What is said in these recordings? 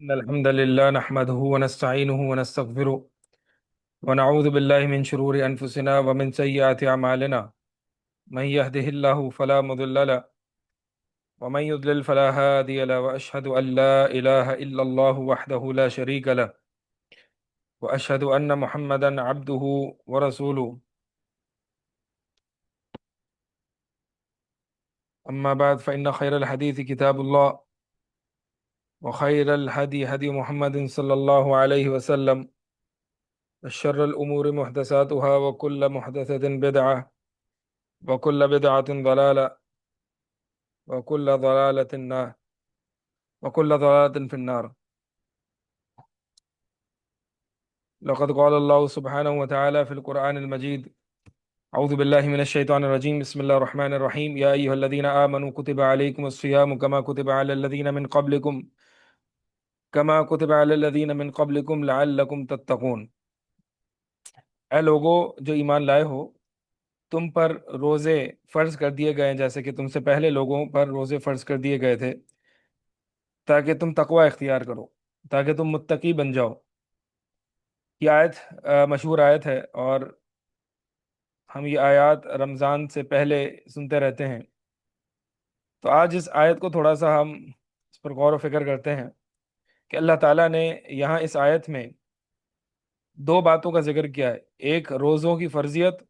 إن الحمد لله نحمده ونستعينه ونستغفره ونعوذ بالله من شرور أنفسنا ومن سيئات أعمالنا. من يهده الله فلا مضل له ومن يضلل فلا هادي له، وأشهد أن لا إله إلا الله وحده لا شريك له، وأشهد أن محمدا عبده ورسوله. أما بعد، فإن خير الحديث كتاب الله، وخير الهدي هدي محمد صلى الله عليه وسلم، الشر الأمور محدثاتها، وكل محدثة بدعة، وكل بدعة ضلالة، وكل ضلالة النار وكل ضلالة في النار. لقد قال الله سبحانه وتعالى في القرآن المجيد: أعوذ بالله من الشيطان الرجيم، بسم الله الرحمن الرحيم. يا أيها الذين آمنوا كتب عليكم الصيام كما كتب على الذين من قبلكم لعلكم تتقون. اے لوگو جو ایمان لائے ہو، تم پر روزے فرض کر دیے گئے ہیں جیسے کہ تم سے پہلے لوگوں پر روزے فرض کر دیے گئے تھے، تاکہ تم تقوی اختیار کرو، تاکہ تم متقی بن جاؤ۔ یہ آیت مشہور آیت ہے، اور ہم یہ آیات رمضان سے پہلے سنتے رہتے ہیں۔ تو آج اس آیت کو تھوڑا سا ہم اس پر غور و فکر کرتے ہیں کہ اللہ تعالیٰ نے یہاں اس آیت میں دو باتوں کا ذکر کیا ہے: ایک روزوں کی فرضیت،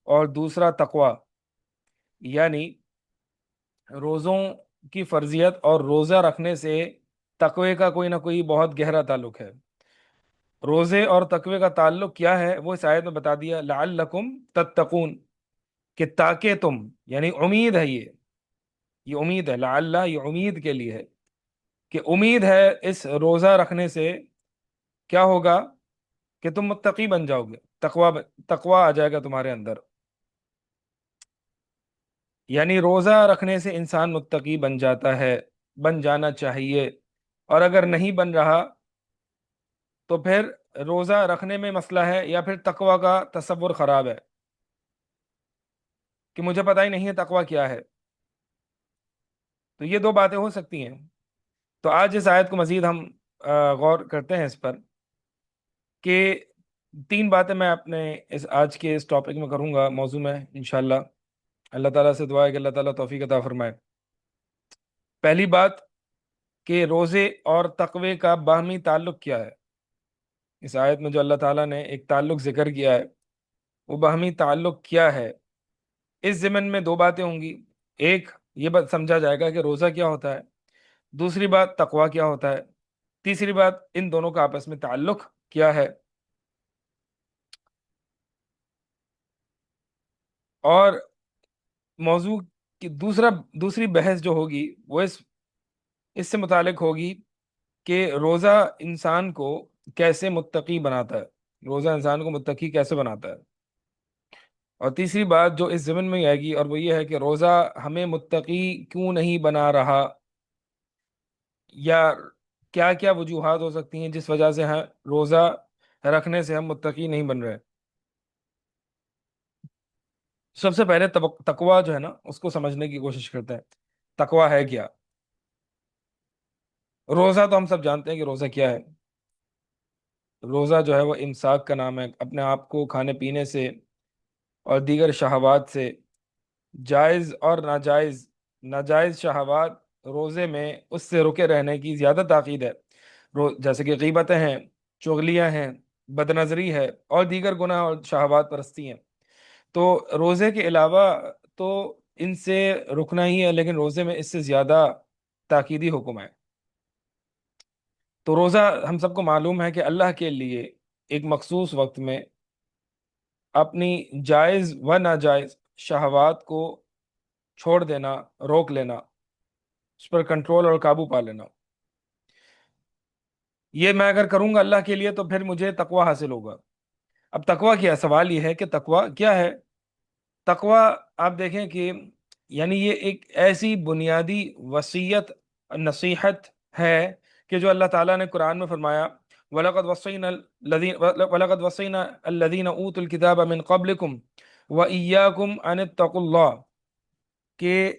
اور دوسرا تقوی۔ یعنی روزوں کی فرضیت اور روزہ رکھنے سے تقوی کا کوئی نہ کوئی بہت گہرا تعلق ہے۔ روزے اور تقوی کا تعلق کیا ہے وہ اس آیت میں بتا دیا: لعلکم تتقون، کہ تاکہ تم، یعنی امید ہے، یہ امید ہے، لعل یہ امید کے لیے ہے، کہ امید ہے اس روزہ رکھنے سے کیا ہوگا، کہ تم متقی بن جاؤ گے، تقوی آ جائے گا تمہارے اندر۔ یعنی روزہ رکھنے سے انسان متقی بن جاتا ہے، بن جانا چاہیے، اور اگر نہیں بن رہا تو پھر روزہ رکھنے میں مسئلہ ہے، یا پھر تقوی کا تصور خراب ہے کہ مجھے پتہ ہی نہیں ہے تقوی کیا ہے۔ تو یہ دو باتیں ہو سکتی ہیں۔ تو آج اس آیت کو مزید ہم غور کرتے ہیں اس پر، کہ تین باتیں میں اپنے آج کے اس ٹاپک میں کروں گا، موضوع میں انشاءاللہ۔ اللہ تعالیٰ سے دعا ہے کہ اللہ تعالیٰ توفیق عطا فرمائے۔ پہلی بات، کہ روزے اور تقوی کا باہمی تعلق کیا ہے۔ اس آیت میں جو اللہ تعالیٰ نے ایک تعلق ذکر کیا ہے، وہ باہمی تعلق کیا ہے۔ اس ضمن میں دو باتیں ہوں گی: ایک، یہ بات سمجھا جائے گا کہ روزہ کیا ہوتا ہے، دوسری بات تقوی کیا ہوتا ہے، تیسری بات ان دونوں کا آپس میں تعلق کیا ہے۔ اور موضوع کی دوسری بحث جو ہوگی وہ اس سے متعلق ہوگی کہ روزہ انسان کو کیسے متقی بناتا ہے، روزہ انسان کو متقی کیسے بناتا ہے۔ اور تیسری بات جو اس ضمن میں آئے گی، اور وہ یہ ہے کہ روزہ ہمیں متقی کیوں نہیں بنا رہا، یا کیا کیا وجوہات ہو سکتی ہیں جس وجہ سے روزہ رکھنے سے ہم متقی نہیں بن رہے۔ سب سے پہلے تقوی جو ہے نا، اس کو سمجھنے کی کوشش کرتے ہیں۔ تقوی ہے کیا؟ روزہ تو ہم سب جانتے ہیں کہ روزہ کیا ہے۔ روزہ جو ہے وہ امساک کا نام ہے، اپنے آپ کو کھانے پینے سے اور دیگر شہوات سے، جائز اور ناجائز شہوات، روزے میں اس سے رکے رہنے کی زیادہ تاکید ہے۔ جیسے کہ غیبتیں ہیں، چغلیاں ہیں، بد نظری ہے، اور دیگر گناہ اور شہوات پرستی ہیں۔ تو روزے کے علاوہ تو ان سے رکنا ہی ہے، لیکن روزے میں اس سے زیادہ تاکیدی حکم ہے۔ تو روزہ ہم سب کو معلوم ہے کہ اللہ کے لیے ایک مخصوص وقت میں اپنی جائز و ناجائز شہوات کو چھوڑ دینا، روک لینا، اس پر کنٹرول اور قابو پا لینا۔ یہ میں اگر کروں گا اللہ کے لیے تو پھر مجھے تقوی حاصل ہوگا۔ اب تقوی کیا ہے؟ سوال یہ ہے کہ تقوی کیا ہے؟ تقوی، آپ دیکھیں کہ یعنی یہ ایک ایسی بنیادی وصیت، نصیحت ہے کہ جو اللہ تعالیٰ نے قرآن میں فرمایا: وَلَقَدْ وَصَّيْنَا الَّذِينَ أُوتُوا الْكِتَابَ مِنْ قَبْلِكُمْ وَإِيَّاكُمْ أَنِ اتَّقُوا اللَّهَ، کہ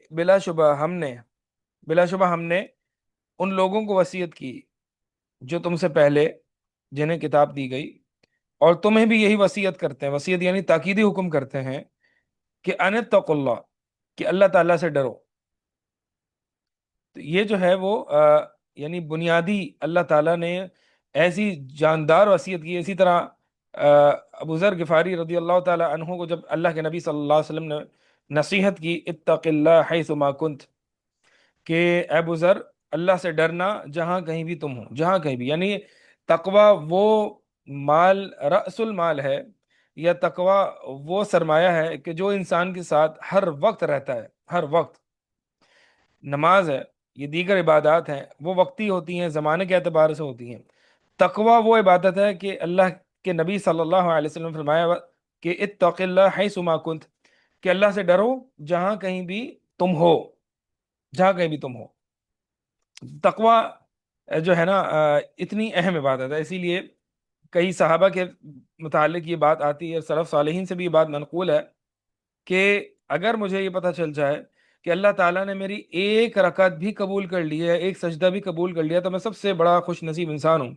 بلا شبہ ہم نے ان لوگوں کو وصیت کی جو تم سے پہلے جنہیں کتاب دی گئی، اور تمہیں بھی یہی وصیت کرتے ہیں، وصیت یعنی تاکیدی حکم کرتے ہیں کہ ان اتقوا اللہ، کہ اللہ تعالیٰ سے ڈرو۔ تو یہ جو ہے وہ یعنی بنیادی اللہ تعالیٰ نے ایسی جاندار وصیت کی۔ اسی طرح ابو ذر غفاری رضی اللہ تعالیٰ عنہ کو جب اللہ کے نبی صلی اللہ علیہ وسلم نے نصیحت کی، اتق اللہ حیث ما کنت، کہ اے ابو ذر، اللہ سے ڈرنا جہاں کہیں بھی تم ہو، جہاں کہیں بھی، یعنی تقوی وہ مال، رأس المال ہے، یا تقوی وہ سرمایہ ہے کہ جو انسان کے ساتھ ہر وقت رہتا ہے، ہر وقت۔ نماز ہے، یہ دیگر عبادات ہیں، وہ وقتی ہوتی ہیں، زمانے کے اعتبار سے ہوتی ہیں۔ تقوی وہ عبادت ہے کہ اللہ کے نبی صلی اللہ علیہ وسلم نے فرمایا کہ اتق اللہ حیث ما کنت، کہ اللہ سے ڈرو جہاں کہیں بھی تم ہو، جہاں کہیں بھی تم ہو۔ تقوی جو ہے نا اتنی اہم عبادت ہے، اسی لیے کئی صحابہ کے متعلق یہ بات آتی ہے، سلف صالحین سے بھی یہ بات منقول ہے کہ اگر مجھے یہ پتہ چل جائے کہ اللہ تعالیٰ نے میری ایک رکعت بھی قبول کر لی ہے، ایک سجدہ بھی قبول کر لیا، تو میں سب سے بڑا خوش نصیب انسان ہوں۔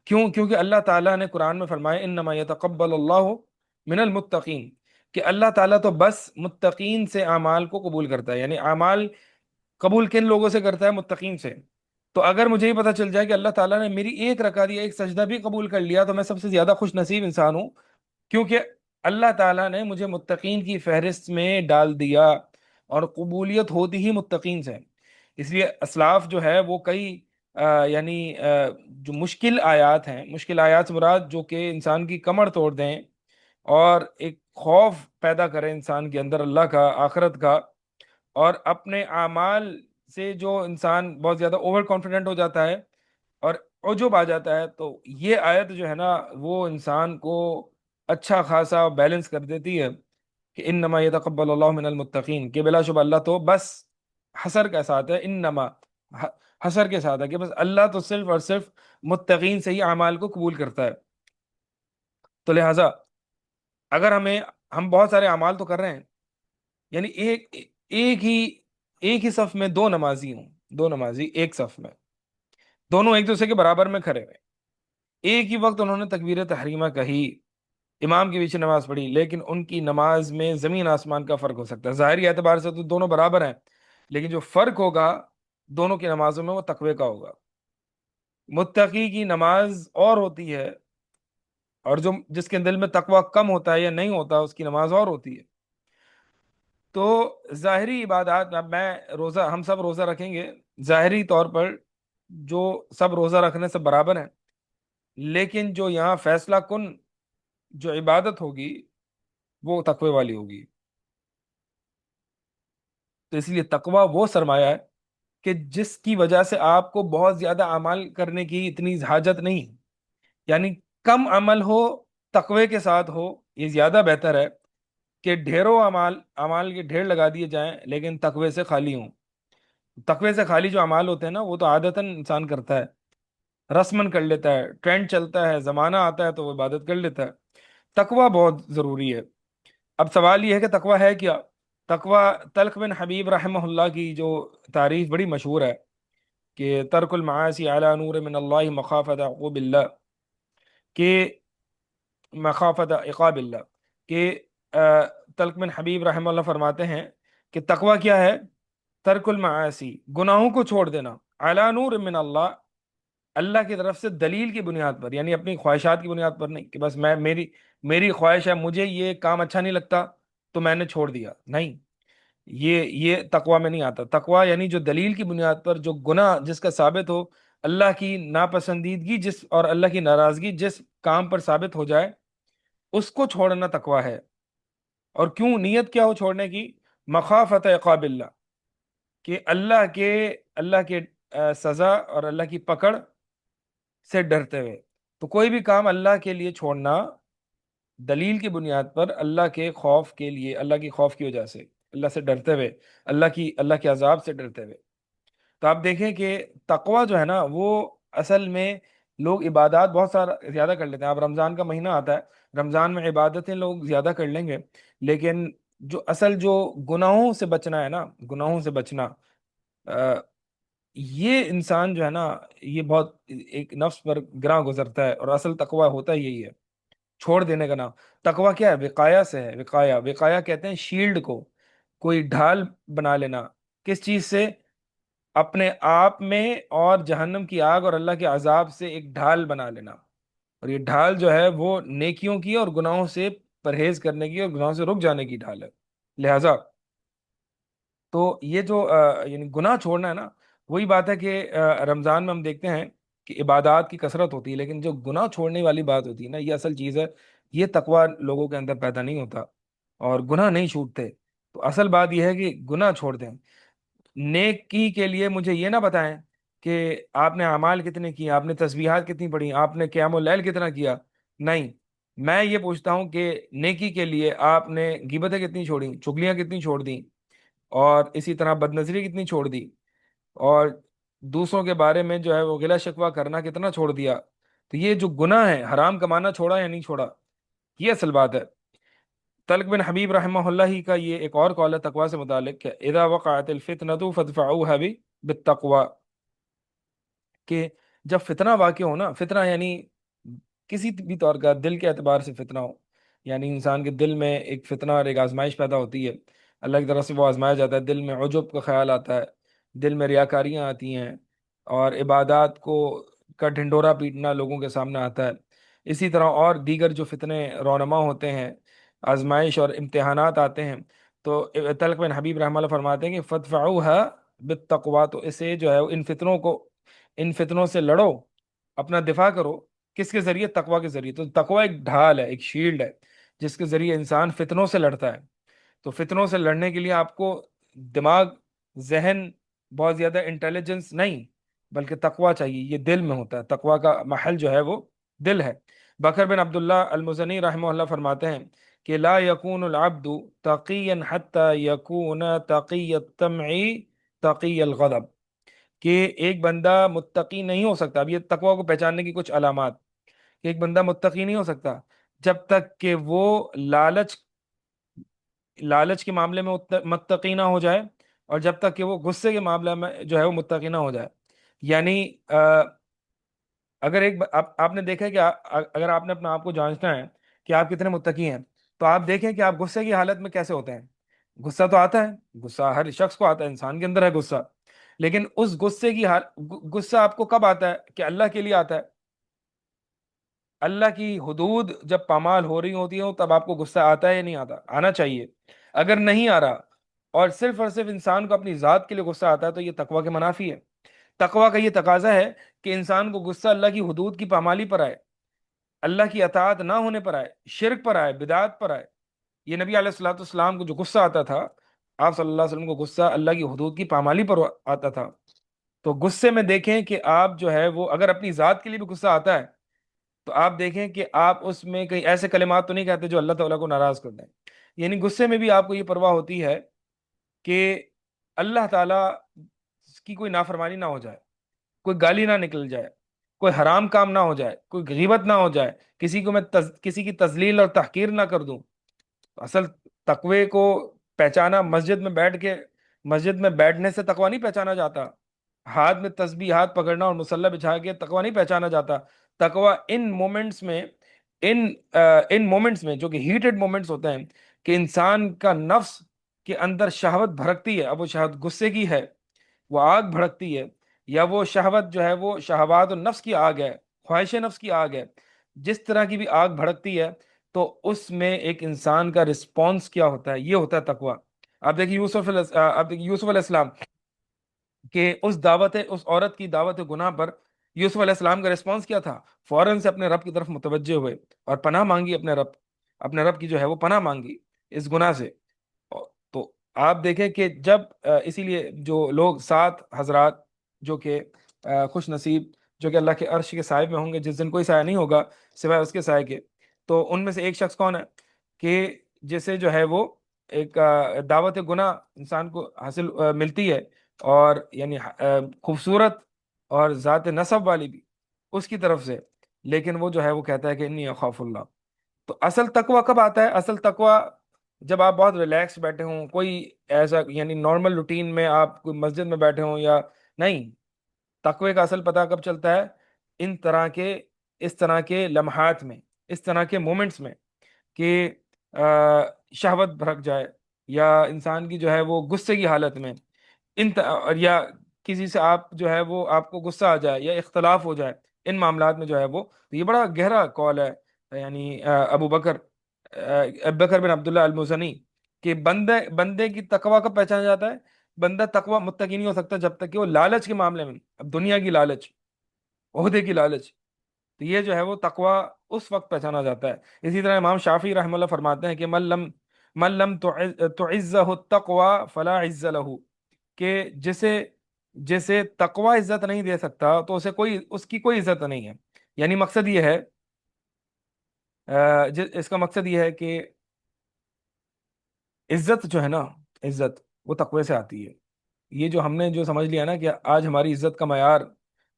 کیوں؟ کیونکہ اللہ تعالیٰ نے قرآن میں فرمایا انما یتقبل اللہ من المتقین، کہ اللہ تعالیٰ تو بس متقین سے اعمال کو قبول کرتا ہے، یعنی اعمال قبول کن لوگوں سے کرتا ہے؟ متقین سے۔ تو اگر مجھے یہ پتہ چل جائے کہ اللہ تعالیٰ نے میری ایک رکعت یا ایک سجدہ بھی قبول کر لیا، تو میں سب سے زیادہ خوش نصیب انسان ہوں، کیونکہ اللہ تعالیٰ نے مجھے متقین کی فہرست میں ڈال دیا، اور قبولیت ہوتی ہی متقین سے۔ اس لیے اسلاف جو ہے وہ کئی یعنی جو مشکل آیات ہیں، مشکل آیات سے مراد جو کہ انسان کی کمر توڑ دیں اور ایک خوف پیدا کرے انسان کے اندر اللہ کا، آخرت کا، اور اپنے اعمال سے جو انسان بہت زیادہ اوور کانفیڈنٹ ہو جاتا ہے اور عجب آ جاتا ہے، تو یہ آیت جو ہے نا وہ انسان کو اچھا خاصا بیلنس کر دیتی ہے کہ انما یتقبل اللہ من المتقین، کہ بلا شبہ اللہ تو بس، حسر کے ساتھ ہے، انما حسر کے ساتھ ہے کہ بس اللہ تو صرف اور صرف متقین سے ہی اعمال کو قبول کرتا ہے۔ تو لہٰذا اگر ہم بہت سارے اعمال تو کر رہے ہیں، یعنی ایک ہی ایک ہی صف میں دو نمازی ہوں، دو نمازی ایک صف میں، دونوں ایک دوسرے کے برابر میں کھڑے ہوئے، ایک ہی وقت انہوں نے تکبیر تحریمہ کہی، امام کے پیچھے نماز پڑھی، لیکن ان کی نماز میں زمین آسمان کا فرق ہو سکتا ہے۔ ظاہری اعتبار سے تو دونوں برابر ہیں، لیکن جو فرق ہوگا دونوں کی نمازوں میں وہ تقوی کا ہوگا۔ متقی کی نماز اور ہوتی ہے، اور جو جس کے دل میں تقوی کم ہوتا ہے یا نہیں ہوتا، اس کی نماز اور ہوتی ہے۔ تو ظاہری عبادات، اب میں روزہ، ہم سب روزہ رکھیں گے، ظاہری طور پر جو سب روزہ رکھنے سے برابر ہیں، لیکن جو یہاں فیصلہ کن جو عبادت ہوگی وہ تقوی والی ہوگی۔ تو اس لیے تقوی وہ سرمایہ ہے کہ جس کی وجہ سے آپ کو بہت زیادہ اعمال کرنے کی اتنی حاجت نہیں، یعنی کم عمل ہو، تقوی کے ساتھ ہو، یہ زیادہ بہتر ہے کہ ڈھیروں اعمال، اعمال کے ڈھیر لگا دیے جائیں لیکن تقوی سے خالی ہوں۔ تقوی سے خالی جو اعمال ہوتے ہیں نا، وہ تو عادتاً انسان کرتا ہے، رسمن کر لیتا ہے، ٹرینڈ چلتا ہے، زمانہ آتا ہے تو وہ عبادت کر لیتا ہے۔ تقوی بہت ضروری ہے۔ اب سوال یہ ہے کہ تقوی ہے کیا؟ تقوی، طلق بن حبیب رحمہ اللہ کی جو تعریف بڑی مشہور ہے کہ ترک المعاصی علی نور من اللہ مخافت عقوب اللہ، کہ مخافت عقاب اللہ، کہ طلق بن حبیب رحمہ اللہ فرماتے ہیں کہ تقوی کیا ہے؟ ترک المعاصی، گناہوں کو چھوڑ دینا، علی نور من اللہ، اللہ کی طرف سے دلیل کی بنیاد پر، یعنی اپنی خواہشات کی بنیاد پر نہیں کہ بس میری خواہش ہے، مجھے یہ کام اچھا نہیں لگتا تو میں نے چھوڑ دیا، نہیں، یہ تقوی میں نہیں آتا۔ تقوی یعنی جو دلیل کی بنیاد پر جو گناہ جس کا ثابت ہو، اللہ کی ناپسندیدگی جس اور اللہ کی ناراضگی جس کام پر ثابت ہو جائے، اس کو چھوڑنا تقوی ہے۔ اور کیوں؟ نیت کیا ہو چھوڑنے کی؟ مخافت عقاب اللہ، کہ اللہ کے سزا اور اللہ کی پکڑ سے ڈرتے ہوئے۔ تو کوئی بھی کام اللہ کے لیے چھوڑنا دلیل کی بنیاد پر، اللہ کے خوف کے لیے، اللہ کی خوف کی وجہ سے، اللہ سے ڈرتے ہوئے، اللہ کے عذاب سے ڈرتے ہوئے۔ تو آپ دیکھیں کہ تقوی جو ہے نا وہ اصل میں لوگ عبادات بہت سارا زیادہ کر لیتے ہیں۔ اب رمضان کا مہینہ آتا ہے، رمضان میں عبادتیں لوگ زیادہ کر لیں گے، لیکن جو اصل جو گناہوں سے بچنا ہے نا، گناہوں سے بچنا، یہ انسان جو ہے نا، یہ بہت ایک نفس پر گراں گزرتا ہے، اور اصل تقوی ہوتا ہی یہی ہے، چھوڑ دینے کا نام۔ تقوی کیا ہے؟ وقایا سے ہے، وقایا، وقایا کہتے ہیں شیلڈ کو، کوئی ڈھال بنا لینا۔ کس چیز سے؟ اپنے آپ میں، اور جہنم کی آگ اور اللہ کے عذاب سے ایک ڈھال بنا لینا۔ اور یہ ڈھال جو ہے وہ نیکیوں کی اور گناہوں سے پرہیز کرنے کی اور گناہوں سے رک جانے کی ڈھال ہے۔ لہذا تو یہ جو یعنی گناہ چھوڑنا ہے نا، وہی بات ہے کہ رمضان میں ہم دیکھتے ہیں کہ عبادات کی کثرت ہوتی ہے، لیکن جو گناہ چھوڑنے والی بات ہوتی ہے نا، یہ اصل چیز ہے۔ یہ تقوی لوگوں کے اندر پیدا نہیں ہوتا، اور گناہ نہیں چھوٹتے۔ تو اصل بات یہ ہے کہ گناہ چھوڑ دیں۔ نیکی کے لیے مجھے یہ نہ بتائیں کہ آپ نے اعمال کتنے کیے، آپ نے تسبیحات کتنی پڑھی، آپ نے قیام اللیل کتنا کیا۔ نہیں، میں یہ پوچھتا ہوں کہ نیکی کے لیے آپ نے غیبتیں کتنی چھوڑی، چگلیاں کتنی چھوڑ دی، اور اسی طرح بد نظری کتنی چھوڑ دی، اور دوسروں کے بارے میں جو ہے وہ گلہ شکوہ کرنا کتنا چھوڑ دیا۔ تو یہ جو گناہ ہے، حرام کمانا چھوڑا یا نہیں چھوڑا، یہ اصل بات ہے۔ طلق بن حبیب رحمہ اللہ ہی کا یہ ایک اور قول ہے تقوی سے متعلق، کہ اذا وقعت الفتنة فادفعوها بالتقوى، کہ جب فتنہ واقع ہو نا، فتنہ یعنی کسی بھی طور کا دل کے اعتبار سے فتنہ ہو، یعنی انسان کے دل میں ایک فتنہ اور ایک آزمائش پیدا ہوتی ہے، اللہ کی طرف سے وہ آزمایا جاتا ہے، دل میں عجب کا خیال آتا ہے، دل میں ریاکاریاں آتی ہیں، اور عبادات کو کا ڈھنڈورا پیٹنا لوگوں کے سامنے آتا ہے۔ اسی طرح اور دیگر جو فتنے رونما ہوتے ہیں، آزمائش اور امتحانات آتے ہیں، تو طلق بن حبیب رحمہ اللہ فرماتے ہیں کہ فدفعوها بالتقوی، تو اسے جو ہے ان فتنوں کو، ان فتنوں سے لڑو، اپنا دفاع کرو، کس کے ذریعے؟ تقوی کے ذریعے۔ تو تقوی ایک ڈھال ہے، ایک شیلڈ ہے، جس کے ذریعے انسان فتنوں سے لڑتا ہے۔ تو فتنوں سے لڑنے کے لیے آپ کو دماغ، ذہن، بہت زیادہ انٹیلیجنس نہیں، بلکہ تقوی چاہیے۔ یہ دل میں ہوتا ہے، تقوی کا محل جو ہے وہ دل ہے۔ بکر بن عبداللہ المزنی رحمہ اللہ فرماتے ہیں کہ لا یکون العبد تقیا حتی یکون تقی الطمع تقی الغضب، کہ ایک بندہ متقی نہیں ہو سکتا۔ اب یہ تقوی کو پہچاننے کی کچھ علامات، کہ ایک بندہ متقی نہیں ہو سکتا جب تک کہ وہ لالچ لالچ کے معاملے میں متقی نہ ہو جائے، اور جب تک کہ وہ غصے کے معاملے میں جو ہے وہ متقی نہ ہو جائے۔ یعنی اگر آپ نے دیکھا ہے کہ اگر آپ نے اپنا آپ کو جانچنا ہے کہ آپ کتنے متقی ہیں، تو آپ دیکھیں کہ آپ غصے کی حالت میں کیسے ہوتے ہیں۔ غصہ تو آتا ہے، غصہ ہر شخص کو آتا ہے، انسان کے اندر ہے غصہ، لیکن اس غصے کی غصہ آپ کو کب آتا ہے؟ کہ اللہ کے لیے آتا ہے۔ اللہ کی حدود جب پامال ہو رہی ہوتی ہیں تب آپ کو غصہ آتا ہے یا نہیں آتا؟ آنا چاہیے۔ اگر نہیں آ رہا، اور صرف انسان کو اپنی ذات کے لیے غصہ آتا ہے، تو یہ تقوی کے منافی ہے۔ تقوی کا یہ تقاضا ہے کہ انسان کو غصہ اللہ کی حدود کی پامالی پر آئے، اللہ کی اطاعت نہ ہونے پر آئے، شرک پر آئے، بدعات پر آئے۔ یہ نبی علیہ الصلوۃ والسلام کو جو غصہ آتا تھا، آپ صلی اللہ علیہ وسلم کو غصہ اللہ کی حدود کی پامالی پر آتا تھا۔ تو غصے میں دیکھیں کہ آپ جو ہے وہ، اگر اپنی ذات کے لیے بھی غصہ آتا ہے، تو آپ دیکھیں کہ آپ اس میں کئی ایسے کلمات تو نہیں کہتے جو اللہ تعالیٰ کو ناراض کر دیں۔ یعنی غصے میں بھی آپ کو یہ پرواہ ہوتی ہے کہ اللہ تعالیٰ کی کوئی نافرمانی نہ ہو جائے، کوئی گالی نہ نکل جائے، کوئی حرام کام نہ ہو جائے، کوئی غیبت نہ ہو جائے، کسی کو میں کسی کی تذلیل اور تحقیر نہ کر دوں۔ اصل تقوی کو پہچانا، مسجد میں بیٹھنے سے تقوی نہیں پہچانا جاتا، ہاتھ میں تسبیح ہاتھ پکڑنا اور مصلی بچھا کے تقوی نہیں پہچانا جاتا۔ تقوی ان مومنٹس میں، ان ان مومنٹس میں جو کہ ہیٹڈ مومنٹس ہوتے ہیں، کہ انسان کا نفس کے اندر شہوت بھڑکتی ہے، اب وہ شہوت غصے کی ہے، وہ آگ بھڑکتی ہے، یا وہ شہوت جو ہے وہ شہوات النفس کی آگ ہے، خواہش نفس کی آگ ہے، جس طرح کی بھی آگ بھڑکتی ہے، تو اس میں ایک انسان کا رسپانس کیا ہوتا ہے؟ یہ ہوتا ہے تقوی۔ آپ دیکھیے یوسف علیہ السلام، کہ اس عورت کی دعوت گناہ پر یوسف علیہ السلام کا رسپانس کیا تھا؟ فوراً سے اپنے رب کی طرف متوجہ ہوئے، اور پناہ مانگی، اپنے رب کی جو ہے وہ پناہ مانگی اس گناہ سے۔ تو آپ دیکھیں کہ جب اسی لیے جو لوگ 7 حضرات جو کہ خوش نصیب، جو کہ اللہ کے عرش کے سائے میں ہوں گے جس دن کوئی سایہ نہیں ہوگا سوائے اس کے سائے کے، تو ان میں سے ایک شخص کون ہے کہ جسے جو ہے وہ ایک دعوت گناہ انسان کو حاصل ملتی ہے، اور یعنی خوبصورت اور ذات نسب والی بھی اس کی طرف سے، لیکن وہ جو ہے وہ کہتا ہے کہ انی اخاف اللہ۔ تو اصل تقوی کب آتا ہے؟ اصل تقوی جب آپ بہت ریلیکس بیٹھے ہوں، کوئی ایسا یعنی نارمل روٹین میں آپ کوئی مسجد میں بیٹھے ہوں یا نہیں، تقوی کا اصل پتہ کب چلتا ہے؟ ان طرح کے اس طرح کے لمحات میں، اس طرح کے مومنٹس میں، کہ شہوت بھڑک جائے، یا انسان کی جو ہے وہ غصے کی حالت میں، یا کسی سے آپ جو ہے وہ آپ کو غصہ آ جائے یا اختلاف ہو جائے، ان معاملات میں جو ہے وہ، تو یہ بڑا گہرا قول ہے، یعنی ابو بکر بن عبداللہ المزنی، کہ بندے کی تقوی کا پہچانا جاتا ہے، بندہ تقوی متقی نہیں ہو سکتا جب تک کہ وہ لالچ کے معاملے میں، اب دنیا کی لالچ، عہدے کی لالچ، تو یہ جو ہے وہ تقوی اس وقت پہچانا جاتا ہے۔ اسی طرح امام شافعی رحمہ اللہ فرماتے ہیں کہ من لم تعزہ التقوی فلا عز له، کہ جسے تقوی عزت نہیں دے سکتا تو اس کی کوئی عزت نہیں ہے۔ یعنی مقصد یہ ہے، اس کا مقصد یہ ہے کہ عزت جو ہے نا، عزت وہ تقوی سے آتی ہے۔ یہ جو ہم نے جو سمجھ لیا نا کہ آج ہماری عزت کا معیار،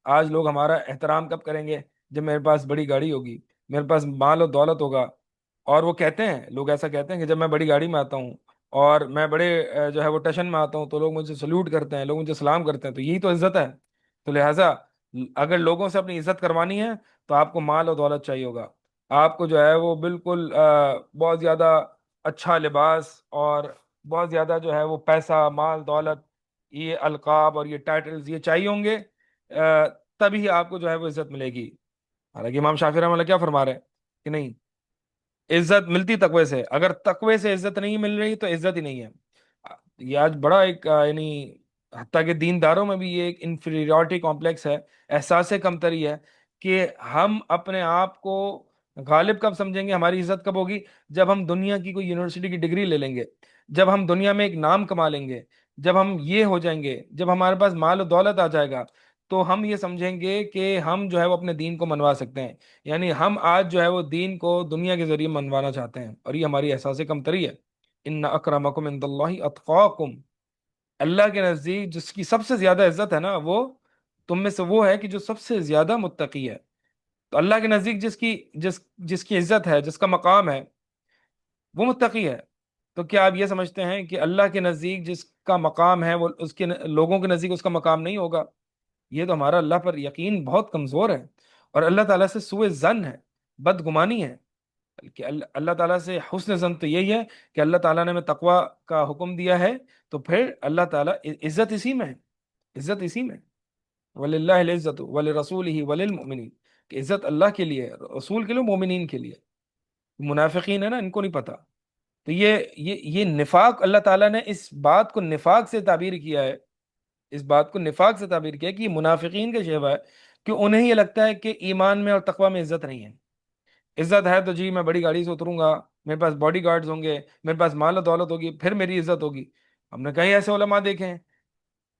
آج لوگ ہمارا احترام کب کریں گے؟ جب میرے پاس بڑی گاڑی ہوگی، میرے پاس مال و دولت ہوگا۔ اور وہ کہتے ہیں، لوگ ایسا کہتے ہیں کہ جب میں بڑی گاڑی میں آتا ہوں اور میں بڑے جو ہے وہ ٹشن میں آتا ہوں تو لوگ مجھے سلوٹ کرتے ہیں، لوگ مجھے سلام کرتے ہیں، تو یہی تو عزت ہے۔ تو لہٰذا اگر لوگوں سے اپنی عزت کروانی ہے تو آپ کو مال اور دولت چاہیے ہوگا، آپ کو جو ہے وہ بالکل بہت زیادہ اچھا لباس، اور بہت زیادہ جو ہے وہ پیسہ، مال، دولت، یہ القاب اور یہ ٹائٹلز یہ چاہیے ہوں گے، تبھی آپ کو جو ہے وہ عزت ملے گی۔ حالانکہ امام شافعی رحمۃ اللہ کیا فرما رہے ہیں کہ نہیں، عزت ملتی تقوی سے، اگر تقوی سے عزت نہیں مل رہی تو عزت ہی نہیں ہے۔ یہ آج بڑا ایک یعنی حتیٰ کہ دینداروں میں بھی یہ ایک انفیریورٹی کمپلیکس ہے، احساس کمتری ہے، کہ ہم اپنے آپ کو غالب کب سمجھیں گے، ہماری عزت کب ہوگی؟ جب ہم دنیا کی کوئی یونیورسٹی کی ڈگری لے لیں گے، جب ہم دنیا میں ایک نام کما لیں گے، جب ہم یہ ہو جائیں گے، جب ہمارے پاس مال و دولت آ جائے گا، تو ہم یہ سمجھیں گے کہ ہم جو ہے وہ اپنے دین کو منوا سکتے ہیں۔ یعنی ہم آج جو ہے وہ دین کو دنیا کے ذریعے منوانا چاہتے ہیں، اور یہ ہماری احساس کمتری ہے۔ ان اکرمکم عند اللہ اتقاکم، اللہ کے نزدیک جس کی سب سے زیادہ عزت ہے نا، وہ تم میں سے وہ ہے کہ جو سب سے زیادہ متقی ہے۔ تو اللہ کے نزدیک جس کی عزت ہے، جس کا مقام ہے، وہ متقی ہے۔ تو کیا آپ یہ سمجھتے ہیں کہ اللہ کے نزدیک جس کا مقام ہے وہ اس کے لوگوں کے نزدیک اس کا مقام نہیں ہوگا؟ یہ تو ہمارا اللہ پر یقین بہت کمزور ہے، اور اللہ تعالیٰ سے سوء ظن ہے، بدگمانی ہے۔ کہ اللہ تعالیٰ سے حسن ظن تو یہی ہے کہ اللہ تعالیٰ نے ہمیں تقوی کا حکم دیا ہے، تو پھر اللہ تعالیٰ، عزت اسی میں ہے، عزت اسی میں، وَلِلَّهِ الْعِزَّةُ وَلِرَسُولِهِ وَلِلْمُؤْمِنِينَ، کہ عزت اللہ کے لیے، رسول کے لیے، مومنین کے لیے۔ منافقین ہے نا، ان کو نہیں پتا۔ تو یہ نفاق، اللہ تعالیٰ نے اس بات کو نفاق سے تعبیر کیا ہے، اس بات کو نفاق سے تعبیر کیا ہے کہ یہ منافقین کا شیوہ ہے، کہ انہیں یہ لگتا ہے کہ ایمان میں اور تقوی میں عزت نہیں ہے۔ عزت ہے تو جی میں بڑی گاڑی سے اتروں گا، میرے پاس باڈی گارڈز ہوں گے، میرے پاس مال و دولت ہوگی، پھر میری عزت ہوگی۔ ہم نے کئی ایسے علماء دیکھے ہیں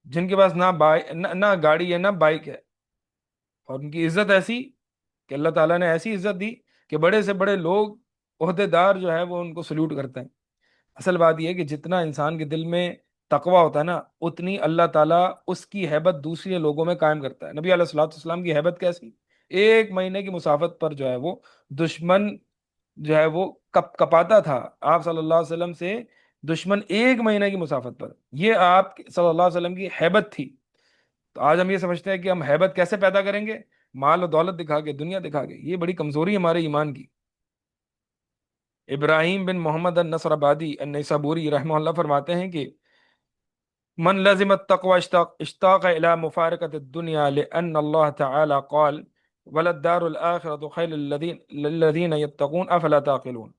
جن کے پاس نہ گاڑی ہے، نہ بائک ہے، اور ان کی عزت ایسی کہ اللہ تعالیٰ نے ایسی عزت دی کہ بڑے سے بڑے لوگ، عہدے دار جو ہے وہ ان کو سلوٹ کرتے ہیں۔ اصل بات یہ ہے کہ جتنا انسان کے دل میں تقوی ہوتا ہے نا، اتنی اللہ تعالیٰ اس کی ہیبت دوسرے لوگوں میں قائم کرتا ہے۔ نبی علیہ الصلوۃ والسلام کی ہیبت کیسی؟ 1 مہینے کی مسافت پر جو ہے وہ دشمن جو ہے وہ کپاتا تھا آپ صلی اللہ علیہ وسلم سے، دشمن 1 مہینے کی مسافت پر، یہ آپ صلی اللہ علیہ وسلم کی ہیبت تھی۔ تو آج ہم یہ سمجھتے ہیں کہ ہم ہیبت کیسے پیدا کریں گے؟ مال و دولت دکھا کے، دنیا دکھا کے۔ یہ بڑی کمزوری ہے ہمارے ایمان کی۔ ابراہیم بن محمد النصر آبادی النیسابوری رحمہ اللہ فرماتے ہیں کہ من لزم التقوى اشتاق الى مفارقة الدنيا لان الله تعالى قال وللدار الاخرة خير للذين يتقون افلا تعقلون،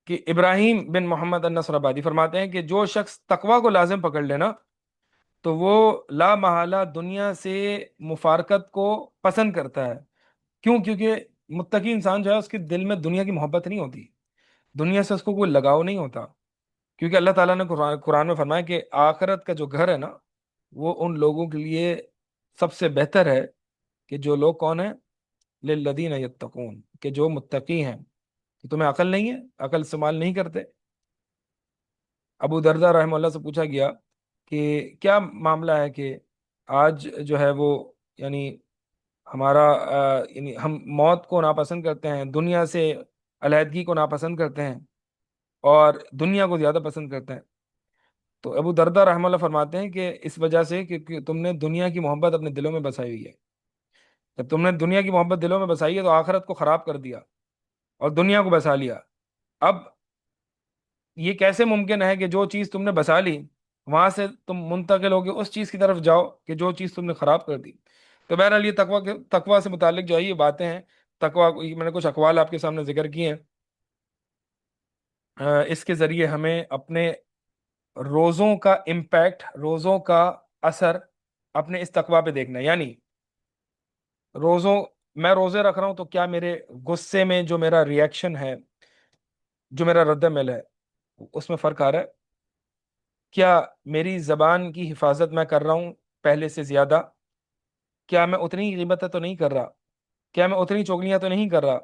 کہ ابراہیم بن محمد النصر آبادی فرماتے ہیں کہ جو شخص تقوی کو لازم پکڑ لینا تو وہ لا محالہ دنیا سے مفارقت کو پسند کرتا ہے۔ کیوں؟ کیونکہ متقی انسان جو ہے اس کے دل میں دنیا کی محبت نہیں ہوتی، دنیا سے اس کو کوئی لگاؤ نہیں ہوتا، کیونکہ اللہ تعالیٰ نے قرآن میں فرمایا کہ آخرت کا جو گھر ہے نا، وہ ان لوگوں کے لیے سب سے بہتر ہے، کہ جو لوگ کون ہیں؟ للذین یتقون، کہ جو متقی ہیں۔ کہ تمہیں عقل نہیں ہے، عقل استعمال نہیں کرتے؟ ابو دردہ رحمہ اللہ سے پوچھا گیا کہ کیا معاملہ ہے کہ آج جو ہے وہ، یعنی ہمارا یعنی ہم موت کو ناپسند کرتے ہیں، دنیا سے علیحدگی کو ناپسند کرتے ہیں، اور دنیا کو زیادہ پسند کرتے ہیں۔ تو ابو دردہ رحمہ اللہ فرماتے ہیں کہ اس وجہ سے کہ تم نے دنیا کی محبت اپنے دلوں میں بسائی ہوئی ہے. جب تم نے دنیا کی محبت دلوں میں بسائی ہے تو آخرت کو خراب کر دیا اور دنیا کو بسا لیا. اب یہ کیسے ممکن ہے کہ جو چیز تم نے بسا لی وہاں سے تم منتقل ہو کے اس چیز کی طرف جاؤ کہ جو چیز تم نے خراب کر دی. تو بہرحال یہ تقوی سے متعلق جو ہے یہ باتیں ہیں. تقوی میں نے کچھ اقوال آپ کے سامنے ذکر کیے ہیں. اس کے ذریعے ہمیں اپنے روزوں کا امپیکٹ، روزوں کا اثر اپنے اس تقوی پہ دیکھنا ہے. یعنی روزوں میں روزے رکھ رہا ہوں تو کیا میرے غصے میں جو میرا ریئیکشن ہے، جو میرا رد عمل ہے، اس میں فرق آ رہا ہے؟ کیا میری زبان کی حفاظت میں کر رہا ہوں پہلے سے زیادہ؟ کیا میں اتنی غیبتیں تو نہیں کر رہا؟ کیا میں اتنی چغلیاں تو نہیں کر رہا؟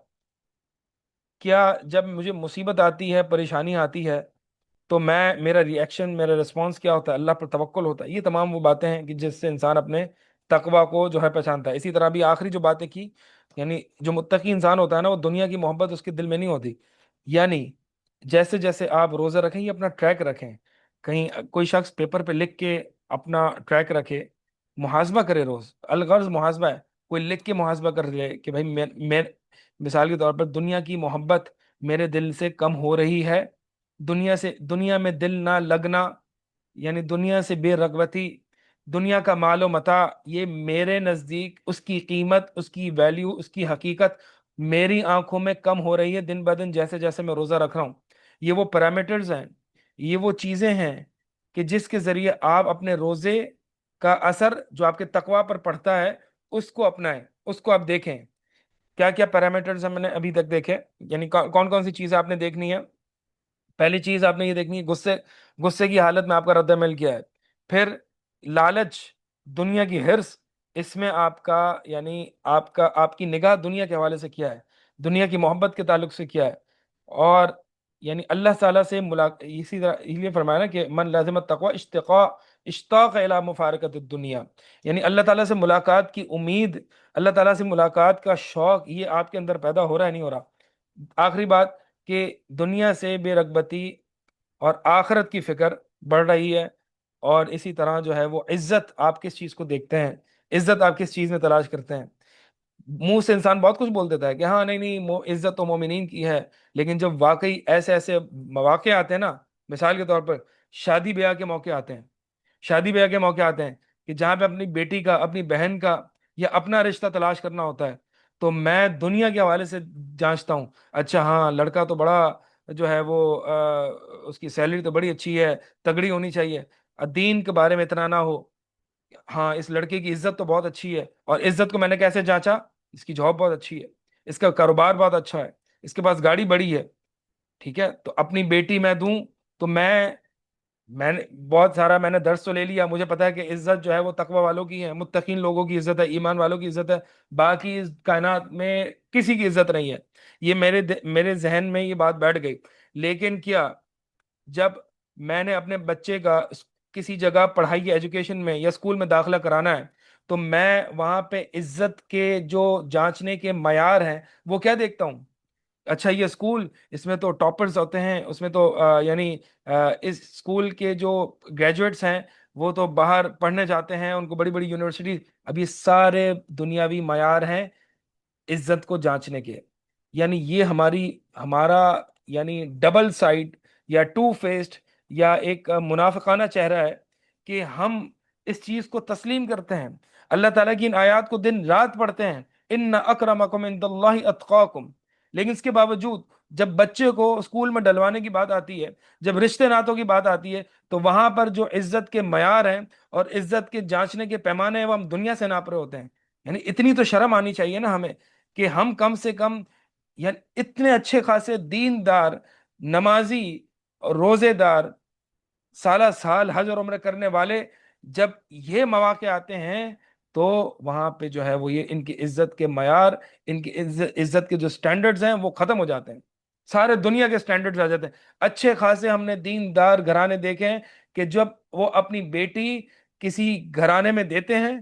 کیا جب مجھے مصیبت آتی ہے، پریشانی آتی ہے، تو میں میرا ری ایکشن، میرا رسپانس کیا ہوتا ہے؟ اللہ پر توکل ہوتا ہے. یہ تمام وہ باتیں ہیں کہ جس سے انسان اپنے تقوی کو جو ہے پہچانتا ہے. اسی طرح بھی آخری جو باتیں کی، یعنی جو متقی انسان ہوتا ہے نا، وہ دنیا کی محبت اس کے دل میں نہیں ہوتی. یعنی جیسے جیسے آپ روزہ رکھیں، یہ اپنا ٹریک رکھیں. کہیں کوئی شخص پیپر پہ لکھ کے اپنا ٹریک رکھے، محاسبہ کرے روز. الغرض محاسبہ ہے. کوئی لکھ کے محاسبہ کر لے کہ بھائی میں مثال کے طور پر دنیا کی محبت میرے دل سے کم ہو رہی ہے. دنیا میں دل نہ لگنا، یعنی دنیا سے بے رغبتی، دنیا کا مال و متاع، یہ میرے نزدیک اس کی قیمت، اس کی ویلیو، اس کی حقیقت میری آنکھوں میں کم ہو رہی ہے دن بدن جیسے جیسے میں روزہ رکھ رہا ہوں. یہ وہ پیرامیٹرز ہیں، یہ وہ چیزیں ہیں کہ جس کے ذریعے آپ اپنے روزے کا اثر جو آپ کے تقوی پر پڑتا ہے اس کو اپنائیں، اس کو آپ دیکھیں. کیا کیا پیرامیٹرز ہم نے ابھی تک دیکھے؟ یعنی کون کون سی چیزیں آپ نے دیکھنی ہے؟ پہلی چیز آپ نے یہ دیکھنی ہے، غصے کی حالت میں آپ کا رد عمل کیا ہے. پھر لالچ، دنیا کی حرص، اس میں آپ کا یعنی آپ کی نگاہ دنیا کے حوالے سے کیا ہے، دنیا کی محبت کے تعلق سے کیا ہے. اور یعنی اللہ تعالیٰ سے اسی طرح اس لیے فرمایا نا کہ من لازم التقوی اشتاق الی مفارقت الدنیا، یعنی اللہ تعالیٰ سے ملاقات کی امید، اللہ تعالیٰ سے ملاقات کا شوق، یہ آپ کے اندر پیدا ہو رہا ہے نہیں ہو رہا؟ آخری بات کہ دنیا سے بے رغبتی اور آخرت کی فکر بڑھ رہی ہے. اور اسی طرح جو ہے وہ عزت، آپ کس چیز کو دیکھتے ہیں، عزت آپ کس چیز میں تلاش کرتے ہیں؟ منہ سے انسان بہت کچھ بول دیتا ہے کہ ہاں نہیں نہیں عزت تو مومنین کی ہے، لیکن جب واقعی ایسے ایسے مواقع آتے ہیں نا، مثال کے طور پر شادی بیاہ کے موقع آتے ہیں، شادی بیاہ کے موقع آتے ہیں کہ جہاں پہ اپنی بیٹی کا، اپنی بہن کا یا اپنا رشتہ تلاش کرنا ہوتا ہے، تو میں دنیا کے حوالے سے جانچتا ہوں. اچھا ہاں لڑکا تو بڑا جو ہے وہ اس کی سیلری تو بڑی اچھی ہے، تگڑی ہونی چاہیے. دین کے بارے میں اتنا نہ ہو. ہاں اس لڑکے کی عزت تو بہت اچھی ہے، اور عزت کو میں نے کیسے جانچا؟ اس کی جاب بہت اچھی ہے، اس کا کاروبار بہت اچھا ہے، اس کے پاس گاڑی بڑی ہے. ٹھیک ہے، تو اپنی بیٹی میں دوں تو میں نے بہت سارا میں نے درس تو لے لیا، مجھے پتا ہے کہ عزت جو ہے وہ تقوی والوں کی ہے، متقین لوگوں کی عزت ہے، ایمان والوں کی عزت ہے. باقی اس کائنات میں کسی کی عزت نہیں ہے. یہ میرے ذہن میں یہ بات بیٹھ گئی. لیکن کیا جب میں نے اپنے بچے کا کسی جگہ پڑھائی یا ایجوکیشن میں یا اسکول میں داخلہ کرانا ہے، تو میں وہاں پہ عزت کے جو جانچنے کے معیار ہیں وہ کیا دیکھتا ہوں؟ اچھا یہ اسکول، اس میں تو ٹاپرز ہوتے ہیں، اس میں تو یعنی اس اسکول کے جو گریجویٹس ہیں وہ تو باہر پڑھنے جاتے ہیں، ان کو بڑی بڑی یونیورسٹی. اب یہ سارے دنیاوی معیار ہیں عزت کو جانچنے کے. یعنی یہ ہمارا یعنی ڈبل سائڈ یا ٹو فیسڈ یا ایک منافقانہ چہرہ ہے کہ ہم اس چیز کو تسلیم کرتے ہیں، اللہ تعالیٰ کی ان آیات کو دن رات پڑھتے ہیں، ان اکرمکم عند اللہ اتقاکم. لیکن اس کے باوجود جب بچے کو اسکول میں ڈلوانے کی بات آتی ہے، جب رشتے ناتوں کی بات آتی ہے، تو وہاں پر جو عزت کے معیار ہیں اور عزت کے جانچنے کے پیمانے ہیں وہ ہم دنیا سے ناپ رہے ہوتے ہیں. یعنی اتنی تو شرم آنی چاہیے نا ہمیں کہ ہم کم سے کم یعنی اتنے اچھے خاصے دیندار، نمازی، روزے دار، سالہ سال حج اور عمرہ کرنے والے، جب یہ مواقع آتے ہیں تو وہاں پہ جو ہے وہ یہ ان کی عزت کے معیار، ان کی عزت کے جو سٹینڈرڈز ہیں وہ ختم ہو جاتے ہیں. سارے دنیا کے سٹینڈرڈز آ جاتے ہیں. اچھے خاصے ہم نے دیندار گھرانے دیکھے ہیں کہ جب وہ اپنی بیٹی کسی گھرانے میں دیتے ہیں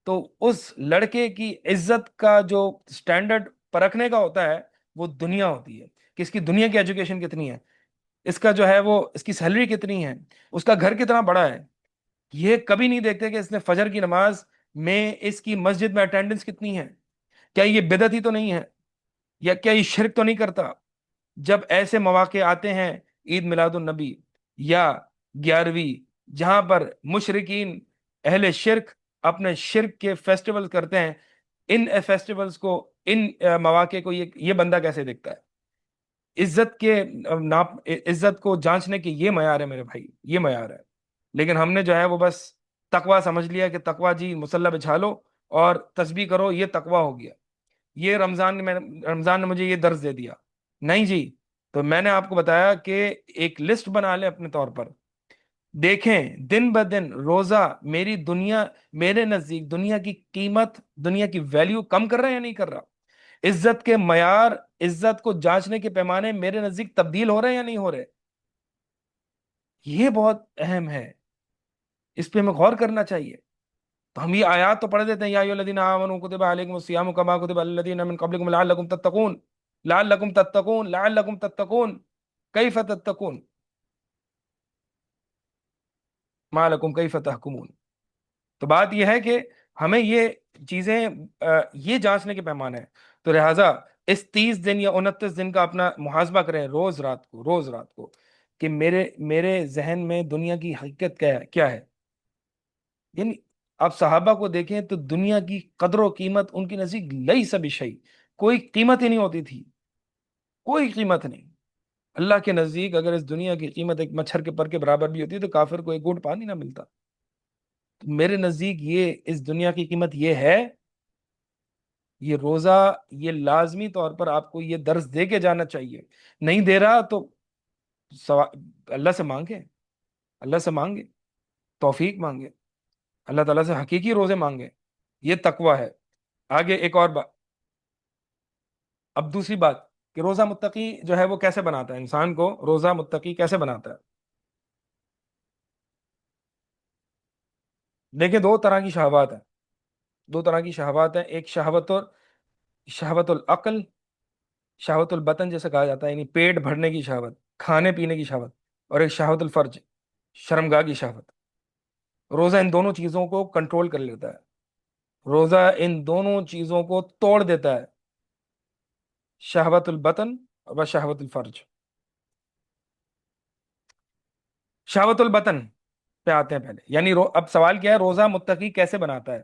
تو اس لڑکے کی عزت کا جو سٹینڈرڈ پرکھنے کا ہوتا ہے وہ دنیا ہوتی ہے کہ اس کی دنیا کی ایجوکیشن کتنی ہے، اس کا جو ہے وہ اس کی سیلری کتنی ہے، اس کا گھر کتنا بڑا ہے، یہ کبھی نہیں دیکھتے کہ اس نے فجر کی نماز میں اس کی مسجد میں اٹینڈنس کتنی ہے، کیا یہ بدعت ہی تو نہیں ہے، یا کیا یہ شرک تو نہیں کرتا۔ جب ایسے مواقع آتے ہیں، عید میلاد النبی یا 11ویں، جہاں پر مشرکین اہل شرک اپنے شرک کے فیسٹیول کرتے ہیں، ان فیسٹیولز کو، ان مواقع کو یہ بندہ کیسے دیکھتا ہے؟ عزت کے ناپ، عزت کو جانچنے کے یہ معیار ہے میرے بھائی، یہ معیار ہے۔ لیکن ہم نے جو ہے وہ بس تقوی سمجھ لیا کہ تقوی جی مصلی بچھا لو اور تسبیح کرو، یہ تقوی ہو گیا، یہ رمضان نے مجھے یہ درس دے دیا۔ نہیں جی، تو میں نے آپ کو بتایا کہ ایک لسٹ بنا لیں اپنے طور پر، دیکھیں دن بدن روزہ میری دنیا، میرے نزدیک دنیا کی قیمت، دنیا کی ویلیو کم کر رہا ہے یا نہیں کر رہا؟ عزت کے معیار، عزت کو جانچنے کے پیمانے میرے نزدیک تبدیل ہو رہے ہیں یا نہیں ہو رہے؟ یہ بہت اہم ہے، اس پہ ہمیں غور کرنا چاہیے۔ تو ہم یہ آیات تو پڑھ دیتے ہیں، یا ایھا الذین آمنوا کتب علیکم الصیام کما کتب علی الذین من قبلکم لعلکم تتقون، لعلکم تتقون، لعلکم تتقون، کیف تتقون، ما لکم کیف تحکمون۔ تو بات یہ ہے کہ ہمیں یہ چیزیں یہ جانچنے کے پیمانے ہیں۔ تو لہٰذا اس 30 دن یا 29 دن کا اپنا محاسبہ کریں، روز رات کو، روز رات کو، کہ میرے ذہن میں دنیا کی حقیقت کیا ہے۔ یعنی آپ صحابہ کو دیکھیں تو دنیا کی قدر و قیمت ان کی نزدیک لئی سب شیء، کوئی قیمت ہی نہیں ہوتی تھی، کوئی قیمت نہیں۔ اللہ کے نزدیک اگر اس دنیا کی قیمت ایک مچھر کے پر کے برابر بھی ہوتی تو کافر کو ایک گھونٹ پانی نہ ملتا۔ تو میرے نزدیک یہ اس دنیا کی قیمت یہ ہے، یہ روزہ، یہ لازمی طور پر آپ کو یہ درس دے کے جانا چاہیے۔ نہیں دے رہا تو اللہ سے مانگے، اللہ سے مانگے، توفیق مانگے، اللہ تعالیٰ سے حقیقی روزے مانگے، یہ تقوی ہے۔ آگے ایک اور بات، اب دوسری بات کہ روزہ متقی جو ہے وہ کیسے بناتا ہے انسان کو، روزہ متقی کیسے بناتا ہے؟ دیکھیں دو طرح کی شہوات ہیں، دو طرح کی شہوات ہیں، ایک شہوت العقل، شہوت البطن جیسے کہا جاتا ہے، یعنی پیٹ بھرنے کی شہوت، کھانے پینے کی شہوت، اور ایک شہوت الفرج، شرمگاہ کی شہوت۔ روزہ ان دونوں چیزوں کو کنٹرول کر لیتا ہے، روزہ ان دونوں چیزوں کو توڑ دیتا ہے، شہوت البطن و شہوت الفرج۔ شہوت البطن پہ آتے ہیں پہلے، یعنی اب سوال کیا ہے، روزہ متقی کیسے بناتا ہے؟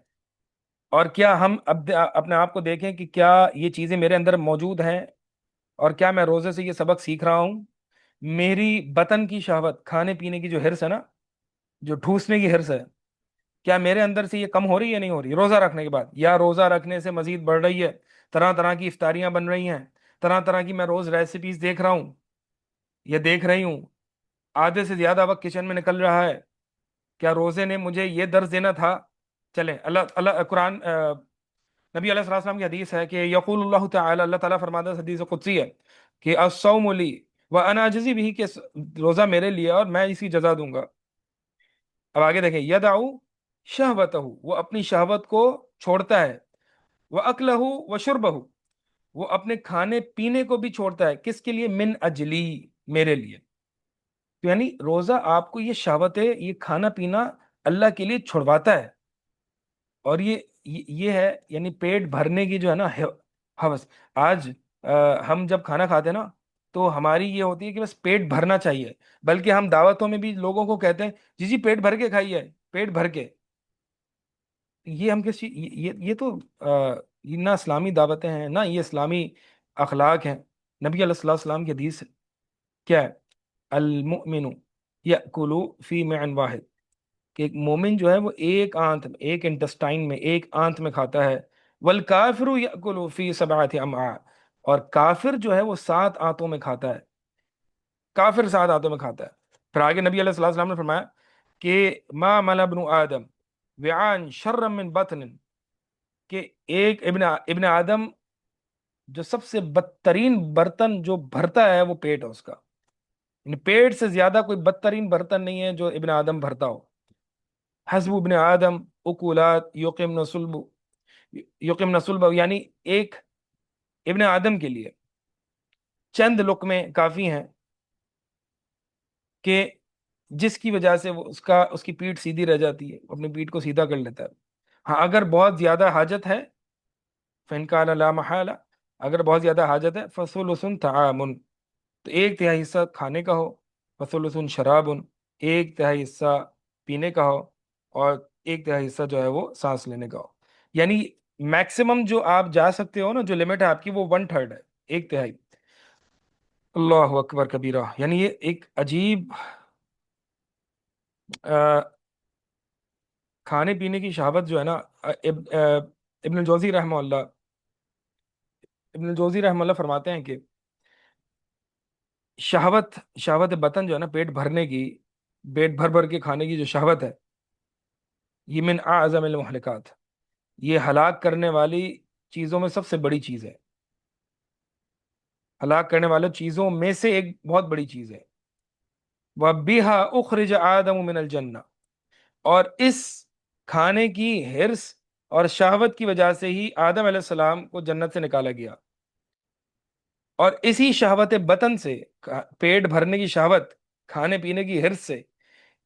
اور کیا ہم اب اپنے آپ کو دیکھیں کہ کیا یہ چیزیں میرے اندر موجود ہیں، اور کیا میں روزے سے یہ سبق سیکھ رہا ہوں؟ میری بطن کی شہوت، کھانے پینے کی جو ہرس ہے نا، جو ٹھوسنے کی ہرس ہے، کیا میرے اندر سے یہ کم ہو رہی ہے یا نہیں ہو رہی روزہ رکھنے کے بعد، یا روزہ رکھنے سے مزید بڑھ رہی ہے؟ طرح طرح کی افطاریاں بن رہی ہیں، طرح طرح کی میں روز ریسیپیز دیکھ رہا ہوں یا دیکھ رہی ہوں، آدھے سے زیادہ وقت کچن میں نکل رہا ہے۔ کیا روزے نے مجھے یہ درس دینا تھا؟ چلیں، اللہ اللہ قرآن، نبی علیہ الصلوۃ والسلام کی حدیث ہے کہ یقول اللہ تعالی، اللہ تعالیٰ فرماتا ہے، حدیث قدسی ہے کہ الصوم لی وانا اجزی بھی، کہ روزہ میرے لیے اور میں اسی جزا دوں گا۔ اب آگے دیکھیں، یدعو شہوتہ، وہ اپنی شہوت کو چھوڑتا ہے، وہ اکلہ و شربہ، وہ اپنے کھانے پینے کو بھی چھوڑتا ہے، کس کے لیے؟ من اجلی، میرے لیے۔ تو یعنی روزہ آپ کو یہ شہوتیں، یہ کھانا پینا اللہ کے لیے چھڑواتا ہے، اور یہ ہے یعنی پیٹ بھرنے کی جو ہے نا ہوس۔ آج ہم جب کھانا کھاتے ہیں نا تو ہماری یہ ہوتی ہے کہ بس پیٹ بھرنا چاہیے، بلکہ ہم دعوتوں میں بھی لوگوں کو کہتے ہیں جی جی پیٹ بھر کے کھائیے، پیٹ بھر کے۔ یہ ہم کس چیز، یہ تو یہ نہ اسلامی دعوتیں ہیں، نہ یہ اسلامی اخلاق ہیں۔ نبی علیہ الصلوۃ والسلام کی حدیث کیا ہے؟ المؤمن یأکل فی معن واحد، کہ ایک مومن جو ہے وہ ایک آنت میں، ایک انٹسٹائن میں، ایک آنت میں کھاتا ہے، والکافر یأکل فی سبعۃ امعاء، اور کافر جو ہے وہ 7 آنتوں میں کھاتا ہے، کافر 7 آنتوں میں کھاتا ہے۔ پھر آگے نبی علیہ الصلوۃ والسلام نے فرمایا کہ ما مل ابن آدم وعان شر من بطن، کہ ایک ابن آدم جو سب سے بدترین برتن جو بھرتا ہے وہ پیٹ ہے اس کا، یعنی پیٹ سے زیادہ کوئی بدترین برتن نہیں ہے جو ابن آدم بھرتا ہو۔ حسب ابن آدم اکولات یقم نسلب، یعنی ایک ابن آدم کے لیے چند لقمے کافی ہیں کہ جس کی وجہ سے وہ اس کی پیٹھ سیدھی رہ جاتی ہے، وہ اپنی پیٹھ کو سیدھا کر لیتا ہے۔ ہاں اگر بہت زیادہ حاجت ہے، فَإِنْ كَانَ لَا مَحَالَ، اگر بہت زیادہ حاجت ہے، فَثُلُثٌ طَعَامٌ، تو ایک تہائی حصہ کھانے کا ہو، فَثُلُثٌ شَرَابٌ، ایک تہائی حصہ پینے کا ہو، اور ایک تہائی حصہ جو ہے وہ سانس لینے کا ہو۔ یعنی میکسیمم جو آپ جا سکتے ہو نا، جو لمٹ ہے آپ کی، وہ ون تھرڈ ہے، ایک تہائی۔ اللہ اکبر کبیرہ، یعنی یہ ایک عجیب کھانے پینے کی شہوت جو ہے نا، ابن الجوزی رحمہ اللہ، ابن الجوزی رحمہ اللہ فرماتے ہیں کہ شہوت بطن جو ہے نا، پیٹ بھرنے کی، پیٹ بھر بھر کے کھانے کی جو شہوت ہے، یہ من اعظم المہلکات، یہ ہلاک کرنے والی چیزوں میں سب سے بڑی چیز ہے، ہلاک کرنے والے چیزوں میں سے ایک بہت بڑی چیز ہے۔ وَبِهَا أُخْرِجَ آدَمُ مِنَ الْجَنَّةِ، اور اس کھانے کی ہرس اور شہوت کی وجہ سے ہی آدم علیہ السلام کو جنت سے نکالا گیا، اور اسی شہوت بطن سے، پیٹ بھرنے کی شہوت، کھانے پینے کی ہرس سے،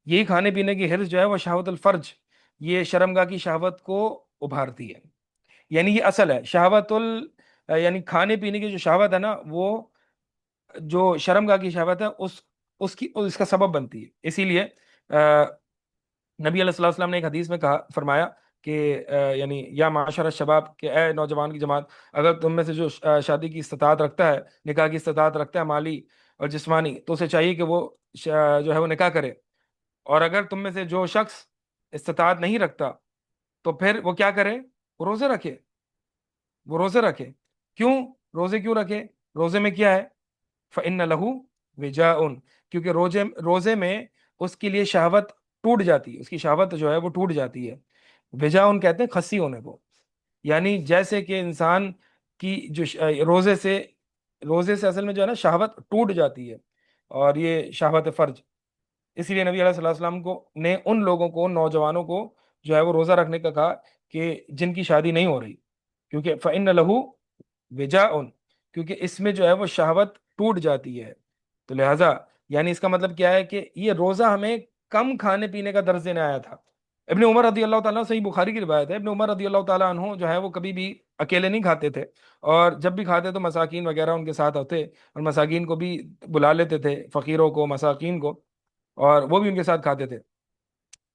یہی کھانے پینے کی ہرس جو ہے وہ شہوت الفرج، یہ شرمگاہ کی شہوت کو ابھارتی ہے۔ یعنی یہ اصل ہے شہوت یعنی کھانے پینے کی جو شہوت ہے نا، وہ جو شرمگاہ کی شہوت ہے، اس کا سبب بنتی ہے۔ اسی لیے نبی علیہ الصلوۃ والسلام نے ایک حدیث میں فرمایا کہ یعنی یا معاشر الشباب، کہ اے نوجوان کی جماعت، اگر تم میں سے جو شادی کی استطاعت رکھتا ہے، نکاح کی استطاعت رکھتا ہے، مالی اور جسمانی، تو اسے چاہیے کہ وہ جو ہے وہ نکاح کرے، اور اگر تم میں سے جو شخص استطاعت نہیں رکھتا، تو پھر وہ کیا کرے؟ وہ روزے رکھے، وہ روزے رکھے۔ کیوں روزے کیوں رکھے؟ روزے میں کیا ہے؟ فَإِنَّ لَهُ وِجَاءٌ، کیونکہ روزے میں اس کے لیے شہوت ٹوٹ جاتی ہے، اس کی شہوت جو ہے وہ ٹوٹ جاتی ہے۔ وجاؤن کہتے ہیں کھسی ہونے کو، یعنی جیسے کہ انسان کی جو روزے سے اصل میں جو ہے نا شہوت ٹوٹ جاتی ہے، اور یہ شہوت فرج۔ اسی لیے نبی علیہ الصلوۃ والسلام نے ان لوگوں کو، ان نوجوانوں کو جو ہے وہ روزہ رکھنے کا کہا کہ جن کی شادی نہیں ہو رہی، کیونکہ فَإِنَّ لَهُ وِجَاءٌ، کیونکہ اس میں جو ہے وہ شہوت ٹوٹ جاتی ہے۔ تو لہٰذا یعنی اس کا مطلب کیا ہے کہ یہ روزہ ہمیں کم کھانے پینے کا درس دینے آیا تھا۔ ابن عمر رضی اللہ تعالیٰ، صحیح بخاری کی روایت ہے، ابن عمر رضی اللہ تعالیٰ عنہ جو ہے وہ کبھی بھی اکیلے نہیں کھاتے تھے، اور جب بھی کھاتے تو مساکین وغیرہ ان کے ساتھ ہوتے، اور مساکین کو بھی بلا لیتے تھے، فقیروں کو، مساکین کو، اور وہ بھی ان کے ساتھ کھاتے تھے۔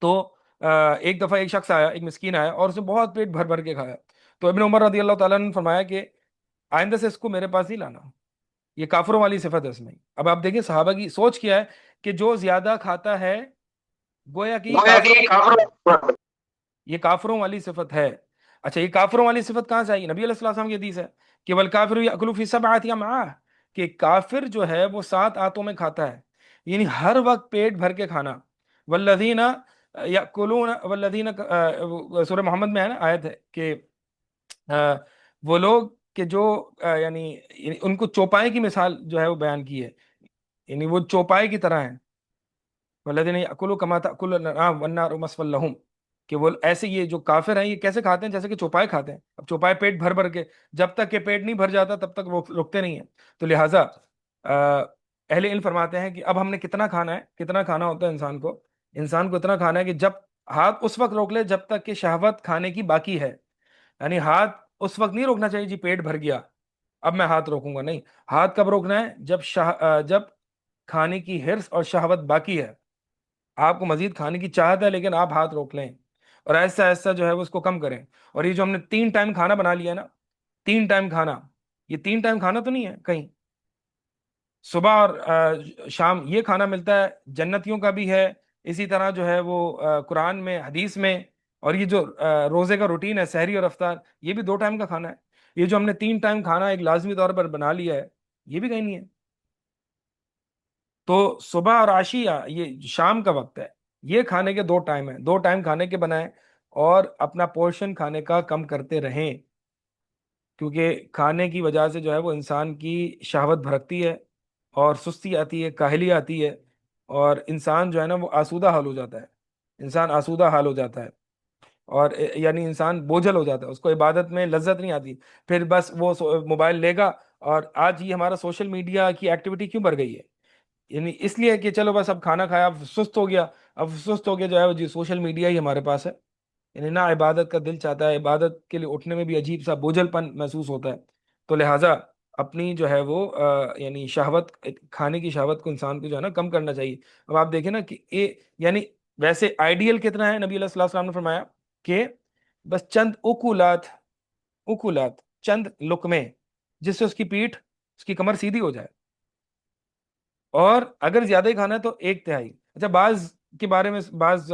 تو ایک دفعہ ایک شخص آیا، ایک مسکین آیا، اور اسے بہت پیٹ بھر بھر کے کھایا۔ تو ابن عمر رضی اللہ تعالیٰ نے فرمایا کہ آئندہ سے اس کو میرے پاس ہی لانا، یہ کافروں والی صفت ہے اس میں۔ اب آپ دیکھیں صحابہ کی سوچ کیا ہے، کہ جو زیادہ کھاتا ہے گویا کہ یہ کافروں والی صفت ہے۔ اچھا، یہ کافروں والی صفت کہاں سے آئی؟ نبی علیہ السلام کی حدیث ہے کہ والکافر یأکل فی سبعۃ امعاء، کہ کافر جو ہے وہ 7 آتوں میں کھاتا ہے، یعنی ہر وقت پیٹ بھر کے کھانا۔ والذین یأکلون والذین، سورہ محمد میں ہے نا آیت ہے کہ وہ لوگ کہ جو یعنی ان کو چوپائے کی مثال جو ہے وہ بیان کی ہے، یعنی وہ چوپائے کی طرح ہیں۔ والذین یأکلون کما تأکل الانعام والنار مثوی لہم، کہ وہ ایسے، یہ جو کافر ہیں یہ کیسے کھاتے ہیں؟ جیسے کہ چوپائے کھاتے ہیں۔ اب چوپائے پیٹ بھر بھر کے، جب تک کہ پیٹ نہیں بھر جاتا تب تک وہ رکتے نہیں ہیں۔ تو لہٰذا اہل علم فرماتے ہیں کہ اب ہم نے کتنا کھانا ہے، کتنا کھانا ہوتا ہے انسان کو اتنا کھانا ہے کہ جب ہاتھ اس وقت روک لے جب تک کہ شہوت کھانے کی باقی ہے، یعنی ہاتھ اس وقت نہیں روکنا چاہیے جی پیٹ بھر گیا اب میں ہاتھ روکوں گا، نہیں، ہاتھ کب روکنا ہے؟ جب کھانے کی ہرس اور شہوت باقی ہے، آپ کو مزید کھانے کی چاہت ہے، لیکن آپ ہاتھ روک لیں، اور ایسا ایسا جو ہے وہ اس کو کم کریں۔ اور یہ جو ہم نے 3 ٹائم کھانا بنا لیا نا، 3 ٹائم کھانا، یہ 3 ٹائم کھانا تو نہیں ہے کہیں، صبح اور شام یہ کھانا ملتا ہے، جنتیوں کا بھی ہے، اسی طرح جو ہے وہ قرآن میں، حدیث میں، اور یہ جو روزے کا روٹین ہے، سحری اور افطار، یہ بھی 2 ٹائم کا کھانا ہے۔ یہ جو ہم نے 3 ٹائم کھانا ایک لازمی طور پر بنا لیا ہے، یہ بھی کہیں نہیں ہے۔ تو صبح اور عشیہ، یہ شام کا وقت ہے، یہ کھانے کے 2 ٹائم ہیں، 2 ٹائم کھانے کے بنائیں، اور اپنا پورشن کھانے کا کم کرتے رہیں، کیونکہ کھانے کی وجہ سے جو ہے وہ انسان کی شہوت بھڑکتی ہے، اور سستی آتی ہے، کاہلی آتی ہے، اور انسان جو ہے نا وہ آسودہ حال ہو جاتا ہے، انسان آسودہ حال ہو جاتا ہے، اور یعنی انسان بوجھل ہو جاتا ہے، اس کو عبادت میں لذت نہیں آتی، پھر بس وہ موبائل لے گا۔ اور آج یہ ہمارا سوشل میڈیا کی ایکٹیویٹی کیوں بڑھ گئی ہے؟ یعنی اس لیے کہ چلو بس اب کھانا کھایا، اب سست ہو گیا، اب سست ہو گیا جو ہے وہ جی سوشل میڈیا ہی ہمارے پاس ہے، یعنی نہ عبادت کا دل چاہتا ہے، عبادت کے لیے اٹھنے میں بھی عجیب سا بوجھل پن محسوس ہوتا ہے. تو لہٰذا اپنی جو ہے وہ یعنی شہوت، کھانے کی شہوت کو انسان کو جو ہے نا کم کرنا چاہیے. اب آپ دیکھیں نا کہ یعنی ویسے آئیڈیل کتنا ہے، نبی علیہ الصلوۃ والسلام نے فرمایا کہ بس چند اکولات، اکولات چند لقمے، جس سے اس کی پیٹھ، اس کی کمر سیدھی ہو جائے. اور اگر زیادہ ہی کھانا ہے تو ایک تہائی. اچھا، بعض کے بارے میں بعض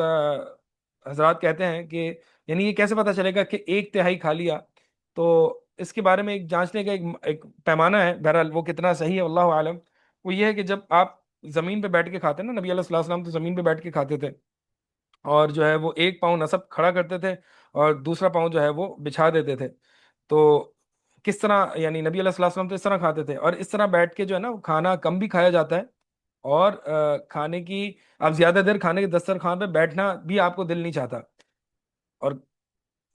حضرات کہتے ہیں کہ یعنی یہ کیسے پتا چلے گا کہ ایک تہائی کھا لیا؟ تو اس کے بارے میں ایک جانچنے کا ایک پیمانہ ہے، بہرحال وہ کتنا صحیح ہے اللہ عالم. وہ یہ ہے کہ جب آپ زمین پہ بیٹھ کے کھاتے ہیں نا، نبی علیہ الصلوۃ والسلام تو زمین پہ بیٹھ کے کھاتے تھے، اور جو ہے وہ ایک پاؤں نصب کھڑا کرتے تھے اور دوسرا پاؤں جو ہے وہ بچھا دیتے تھے. تو کس طرح یعنی نبی علیہ الصلوۃ والسلام تو اس طرح کھاتے تھے، اور اس طرح بیٹھ کے جو ہے نا وہ کھانا کم بھی کھایا جاتا ہے. اور کھانے کی، آپ زیادہ دیر کھانے کے دسترخوان پہ بیٹھنا بھی آپ کو دل نہیں چاہتا. اور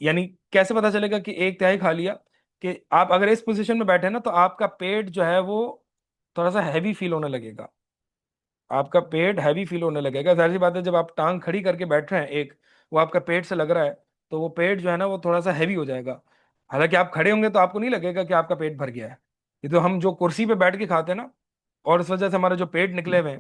یعنی کیسے پتا چلے گا کہ ایک تہائی کھا لیا؟ کہ آپ اگر اس پوزیشن میں بیٹھے نا تو آپ کا پیٹ جو ہے وہ تھوڑا سا ہیوی فیل ہونے لگے گا. آپ کا پیٹ ہیوی فیل ہونے لگے گا. ظاہر سی بات ہے جب آپ ٹانگ کھڑی کر کے بیٹھ رہے ہیں ایک، وہ آپ کا پیٹ سے لگ رہا ہے، تو وہ پیٹ جو ہے نا وہ تھوڑا سا ہیوی ہو جائے گا. حالانکہ آپ کھڑے ہوں گے تو آپ کو نہیں لگے گا کہ آپ کا پیٹ بھر گیا ہے. یہ تو ہم جو کرسی پہ بیٹھ کے کھاتے ہیں نا، اور اس وجہ سے ہمارا جو پیٹ نکلے ہوئے ہیں،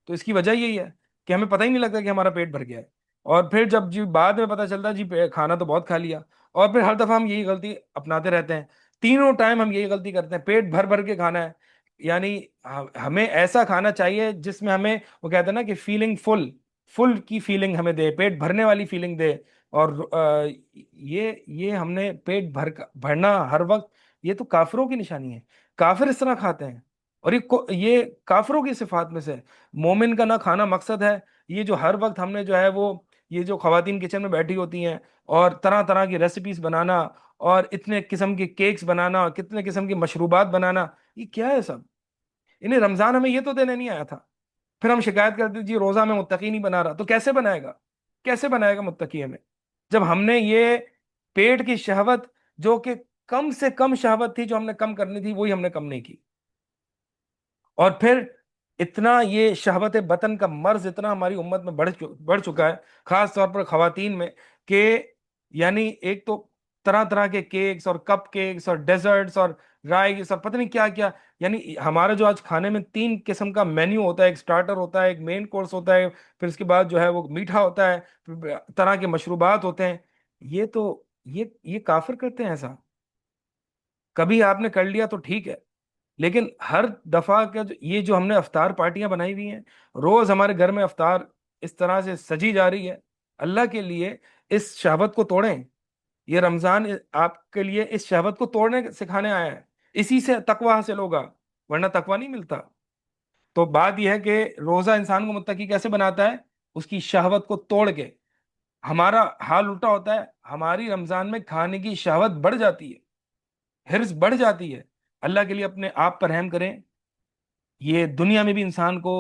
تو اس کی وجہ یہی ہے کہ ہمیں پتہ ہی نہیں لگتا کہ ہمارا پیٹ بھر گیا ہے. اور پھر جب جی بعد میں پتہ چلتا ہے جی کھانا تو بہت کھا لیا. اور پھر ہر دفعہ ہم یہی غلطی اپناتے رہتے ہیں، تینوں ٹائم ہم یہی غلطی کرتے ہیں، پیٹ بھر بھر کے کھانا ہے. یعنی ہمیں ایسا کھانا چاہیے جس میں ہمیں، وہ کہتے ہیں نا کہ فیلنگ فل، فل کی فیلنگ ہمیں دے، پیٹ بھرنے والی فیلنگ دے. اور یہ ہم نے پیٹ بھرنا ہر وقت، یہ تو کافروں کی نشانی ہے. کافر اس طرح کھاتے ہیں، اور یہ کافروں کی صفات میں سے ہے. مومن کا نہ کھانا مقصد ہے. یہ جو ہر وقت ہم نے جو ہے وہ، یہ جو خواتین کچن میں بیٹھی ہوتی ہیں اور طرح طرح کی ریسیپیز بنانا، اور اتنے قسم کے کیکس بنانا، کتنے قسم کی مشروبات بنانا، یہ کیا ہے سب؟ انہیں رمضان ہمیں یہ تو دینے نہیں آیا تھا. پھر ہم شکایت کرتے جی روزہ میں متقی نہیں بنا رہا. تو کیسے بنائے گا؟ کیسے بنائے گا متقی ہمیں، جب ہم نے یہ پیٹ کی شہوت، جو کہ کم سے کم شہوت تھی جو ہم نے کم کرنی تھی، وہی ہم نے کم نہیں کی. اور پھر اتنا یہ شہوت بطن کا مرض اتنا ہماری امت میں بڑھ چکا ہے، خاص طور پر خواتین میں، کہ یعنی ایک تو طرح طرح کے کیکس اور کپ کیکس اور ڈیزرٹس اور رائس اور پتہ نہیں کیا کیا. یعنی ہمارا جو آج کھانے میں 3 قسم کا مینیو ہوتا ہے، ایک سٹارٹر ہوتا ہے، ایک مین کورس ہوتا ہے، پھر اس کے بعد جو ہے وہ میٹھا ہوتا ہے، پھر طرح کے مشروبات ہوتے ہیں. یہ تو یہ کافر کرتے ہیں ایسا. کبھی آپ نے کر لیا تو ٹھیک ہے، لیکن ہر دفعہ کا یہ جو ہم نے افطار پارٹیاں بنائی ہوئی ہیں، روز ہمارے گھر میں افطار اس طرح سے سجی جا رہی ہے. اللہ کے لیے اس شہوت کو توڑیں. یہ رمضان آپ کے لیے اس شہوت کو توڑنے سکھانے آیا ہے. اسی سے تقوی حاصل ہوگا، ورنہ تقوی نہیں ملتا. تو بات یہ ہے کہ روزہ انسان کو متقی کیسے بناتا ہے؟ اس کی شہوت کو توڑ کے. ہمارا حال الٹا ہوتا ہے، ہماری رمضان میں کھانے کی شہوت بڑھ جاتی ہے، حرص بڑھ جاتی ہے. اللہ کے لیے اپنے آپ پر رحم کریں. یہ دنیا میں بھی انسان کو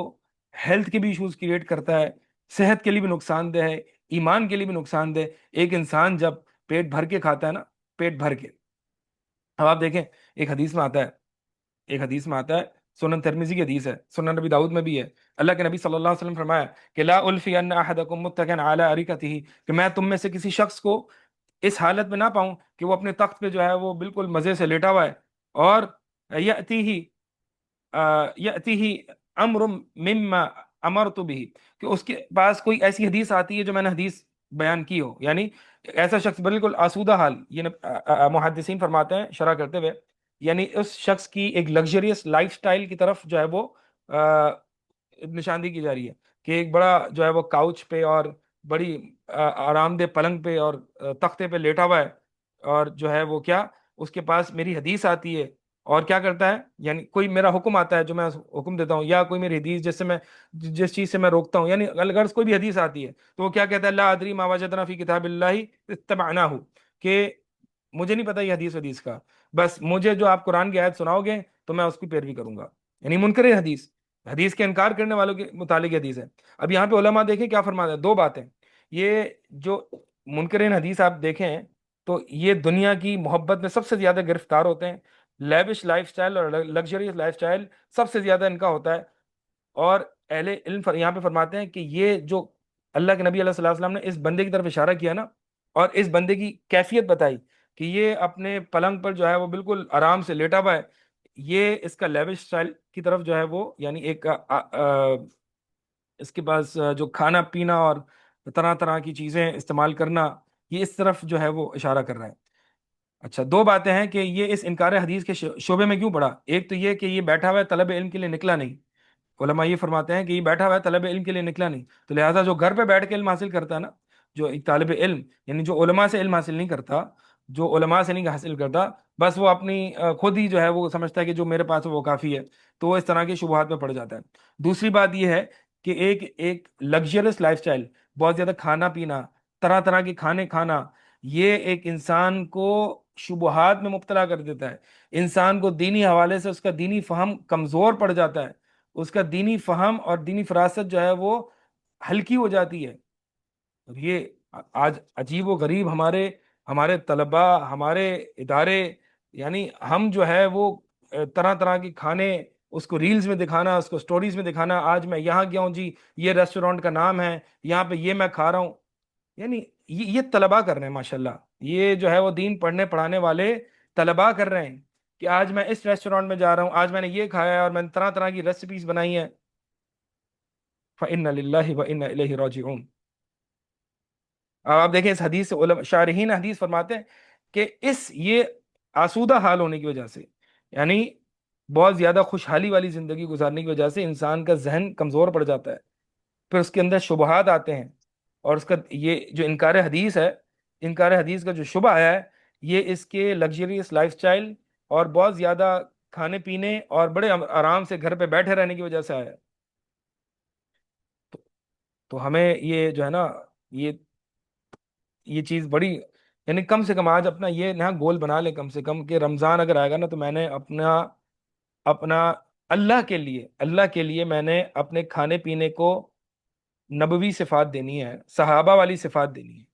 ہیلتھ کے بھی ایشوز کریٹ کرتا ہے، صحت کے لیے بھی نقصان دہ ہے، ایمان کے لیے بھی نقصان دہ. ایک انسان جب پیٹ بھر کے کھاتا ہے نا، پیٹ بھر کے، اب آپ دیکھیں ایک حدیث میں آتا ہے، ایک حدیث میں آتا ہے، سنن ترمذی کی حدیث ہے، سنن نبی داؤد میں بھی ہے. اللہ کے نبی صلی اللہ علیہ وسلم فرمایا کہ لا الفی ان احدکم متکئا علی ارکتہ، کہ میں تم میں سے کسی شخص کو اس حالت میں نہ پاؤں کہ وہ اپنے تخت پہ جو ہے وہ بالکل مزے سے لیٹا ہوا ہے، اور یأتی ہی یأتی ہی امر مما امرت به، کہ اس کے پاس کوئی ایسی حدیث آتی ہے جو میں نے حدیث بیان کی ہو. یعنی ایسا شخص بالکل آسودہ حال، یہ محدثین فرماتے ہیں شرح کرتے ہوئے، یعنی اس شخص کی ایک لگژریس لائف سٹائل کی طرف جو ہے وہ نشاندہی کی جا رہی ہے، کہ ایک بڑا جو ہے وہ کاؤچ پہ اور بڑی آرام دہ پلنگ پہ اور تختے پہ لیٹا ہوا ہے، اور جو ہے وہ کیا، اس کے پاس میری حدیث آتی ہے اور کیا کرتا ہے، یعنی کوئی میرا حکم آتا ہے جو میں حکم دیتا ہوں، یا کوئی میری حدیث جس سے میں، جس چیز سے میں روکتا ہوں، یعنی اگر کوئی بھی حدیث آتی ہے تو وہ کیا کہتا ہے، لا ادری ما وجدنا فی کتاب اللہ اتبعناہ، کہ مجھے نہیں پتا یہ حدیث کا، بس مجھے جو آپ قرآن کی آیت سناؤ گے تو میں اس کی پیروی کروں گا. یعنی منکر حدیث، حدیث کے انکار کرنے والوں کے متعلق حدیث ہے. اب یہاں پہ علماء دیکھیں کیا فرماتے ہیں، 2 باتیں. یہ جو منکرین حدیث آپ دیکھیں تو یہ دنیا کی محبت میں سب سے زیادہ گرفتار ہوتے ہیں. لیوش لائف سٹائل اور لگژریس لائف سٹائل سب سے زیادہ ان کا ہوتا ہے. اور اہل علم یہاں پہ فرماتے ہیں کہ یہ جو اللہ کے نبی علیہ الصلوۃ والسلام نے اس بندے کی طرف اشارہ کیا نا، اور اس بندے کی کیفیت بتائی کہ یہ اپنے پلنگ پر جو ہے وہ بالکل آرام سے لیٹا ہوا ہے، یہ اس کا لیوش اسٹائل کی طرف جو ہے وہ یعنی ایک اس کے پاس جو کھانا پینا اور طرح طرح کی چیزیں استعمال کرنا، یہ اس طرف جو ہے وہ اشارہ کر رہا ہے۔ اچھا، دو باتیں ہیں کہ یہ اس انکار حدیث کے شعبے میں کیوں پڑا۔ ایک تو یہ کہ یہ بیٹھا ہوا ہے طلب علم کے لیے، نکلا نہیں۔ علماء یہ فرماتے ہیں کہ یہ بیٹھا ہوا ہے طلب علم کے لیے، نکلا نہیں، تو لہٰذا جو گھر پہ بیٹھ کے علم حاصل کرتا ہے نا، جو ایک طالب علم یعنی جو علماء سے علم حاصل نہیں کرتا، جو علماء سے نہیں حاصل کرتا، بس وہ اپنی خود ہی جو ہے وہ سمجھتا ہے کہ جو میرے پاس ہے وہ کافی ہے، تو وہ اس طرح کے شبہات میں پڑ جاتا ہے۔ دوسری بات یہ ہے کہ ایک ایک لگژریس لائف سٹائل، بہت زیادہ کھانا پینا، طرح طرح کے کھانے کھانا، یہ ایک انسان کو شبہات میں مبتلا کر دیتا ہے، انسان کو دینی حوالے سے اس کا دینی فہم کمزور پڑ جاتا ہے، اس کا دینی فہم اور دینی فراست جو ہے وہ ہلکی ہو جاتی ہے۔ اب یہ آج عجیب و غریب ہمارے ہمارے طلباء، ہمارے ادارے، یعنی ہم جو ہے وہ طرح طرح کے کھانے اس کو ریلز میں دکھانا، اس کو سٹوریز میں دکھانا، آج میں یہاں گیا ہوں جی، یہ ریسٹورانٹ کا نام ہے، یہاں پہ یہ میں کھا رہا ہوں، یعنی یہ طلباء کر رہے ہیں ماشاءاللہ، یہ جو ہے وہ دین پڑھنے پڑھانے والے طلباء کر رہے ہیں کہ آج میں اس ریسٹورانٹ میں جا رہا ہوں، آج میں نے یہ کھایا ہے اور میں نے طرح طرح کی ریسیپیز بنائی ہیں۔ فَإِنَّ لِلَّهِ وَإِنَّ إِلَيْهِ راجعون۔ اب آپ دیکھیں اس حدیث سے علماء شارحین حدیث فرماتے ہیں کہ اس یہ آسودہ حال ہونے کی وجہ سے، یعنی بہت زیادہ خوشحالی والی زندگی گزارنے کی وجہ سے انسان کا ذہن کمزور پڑ جاتا ہے، پھر اس کے اندر شبہات آتے ہیں، اور اس کا یہ جو انکار حدیث ہے، انکار حدیث کا جو شبہ آیا ہے، یہ اس کے لگژریس لائف سٹائل اور بہت زیادہ کھانے پینے اور بڑے آرام سے گھر پہ بیٹھے رہنے کی وجہ سے آیا ہے۔ تو تو ہمیں یہ جو ہے نا، یہ یہ چیز بڑی، یعنی کم سے کم آج اپنا یہ نہ گول بنا لے کم سے کم، کہ رمضان اگر آئے گا نا تو میں نے اپنا اپنا اللہ کے لیے میں نے اپنے کھانے پینے کو نبوی صفات دینی ہے، صحابہ والی صفات دینی ہے،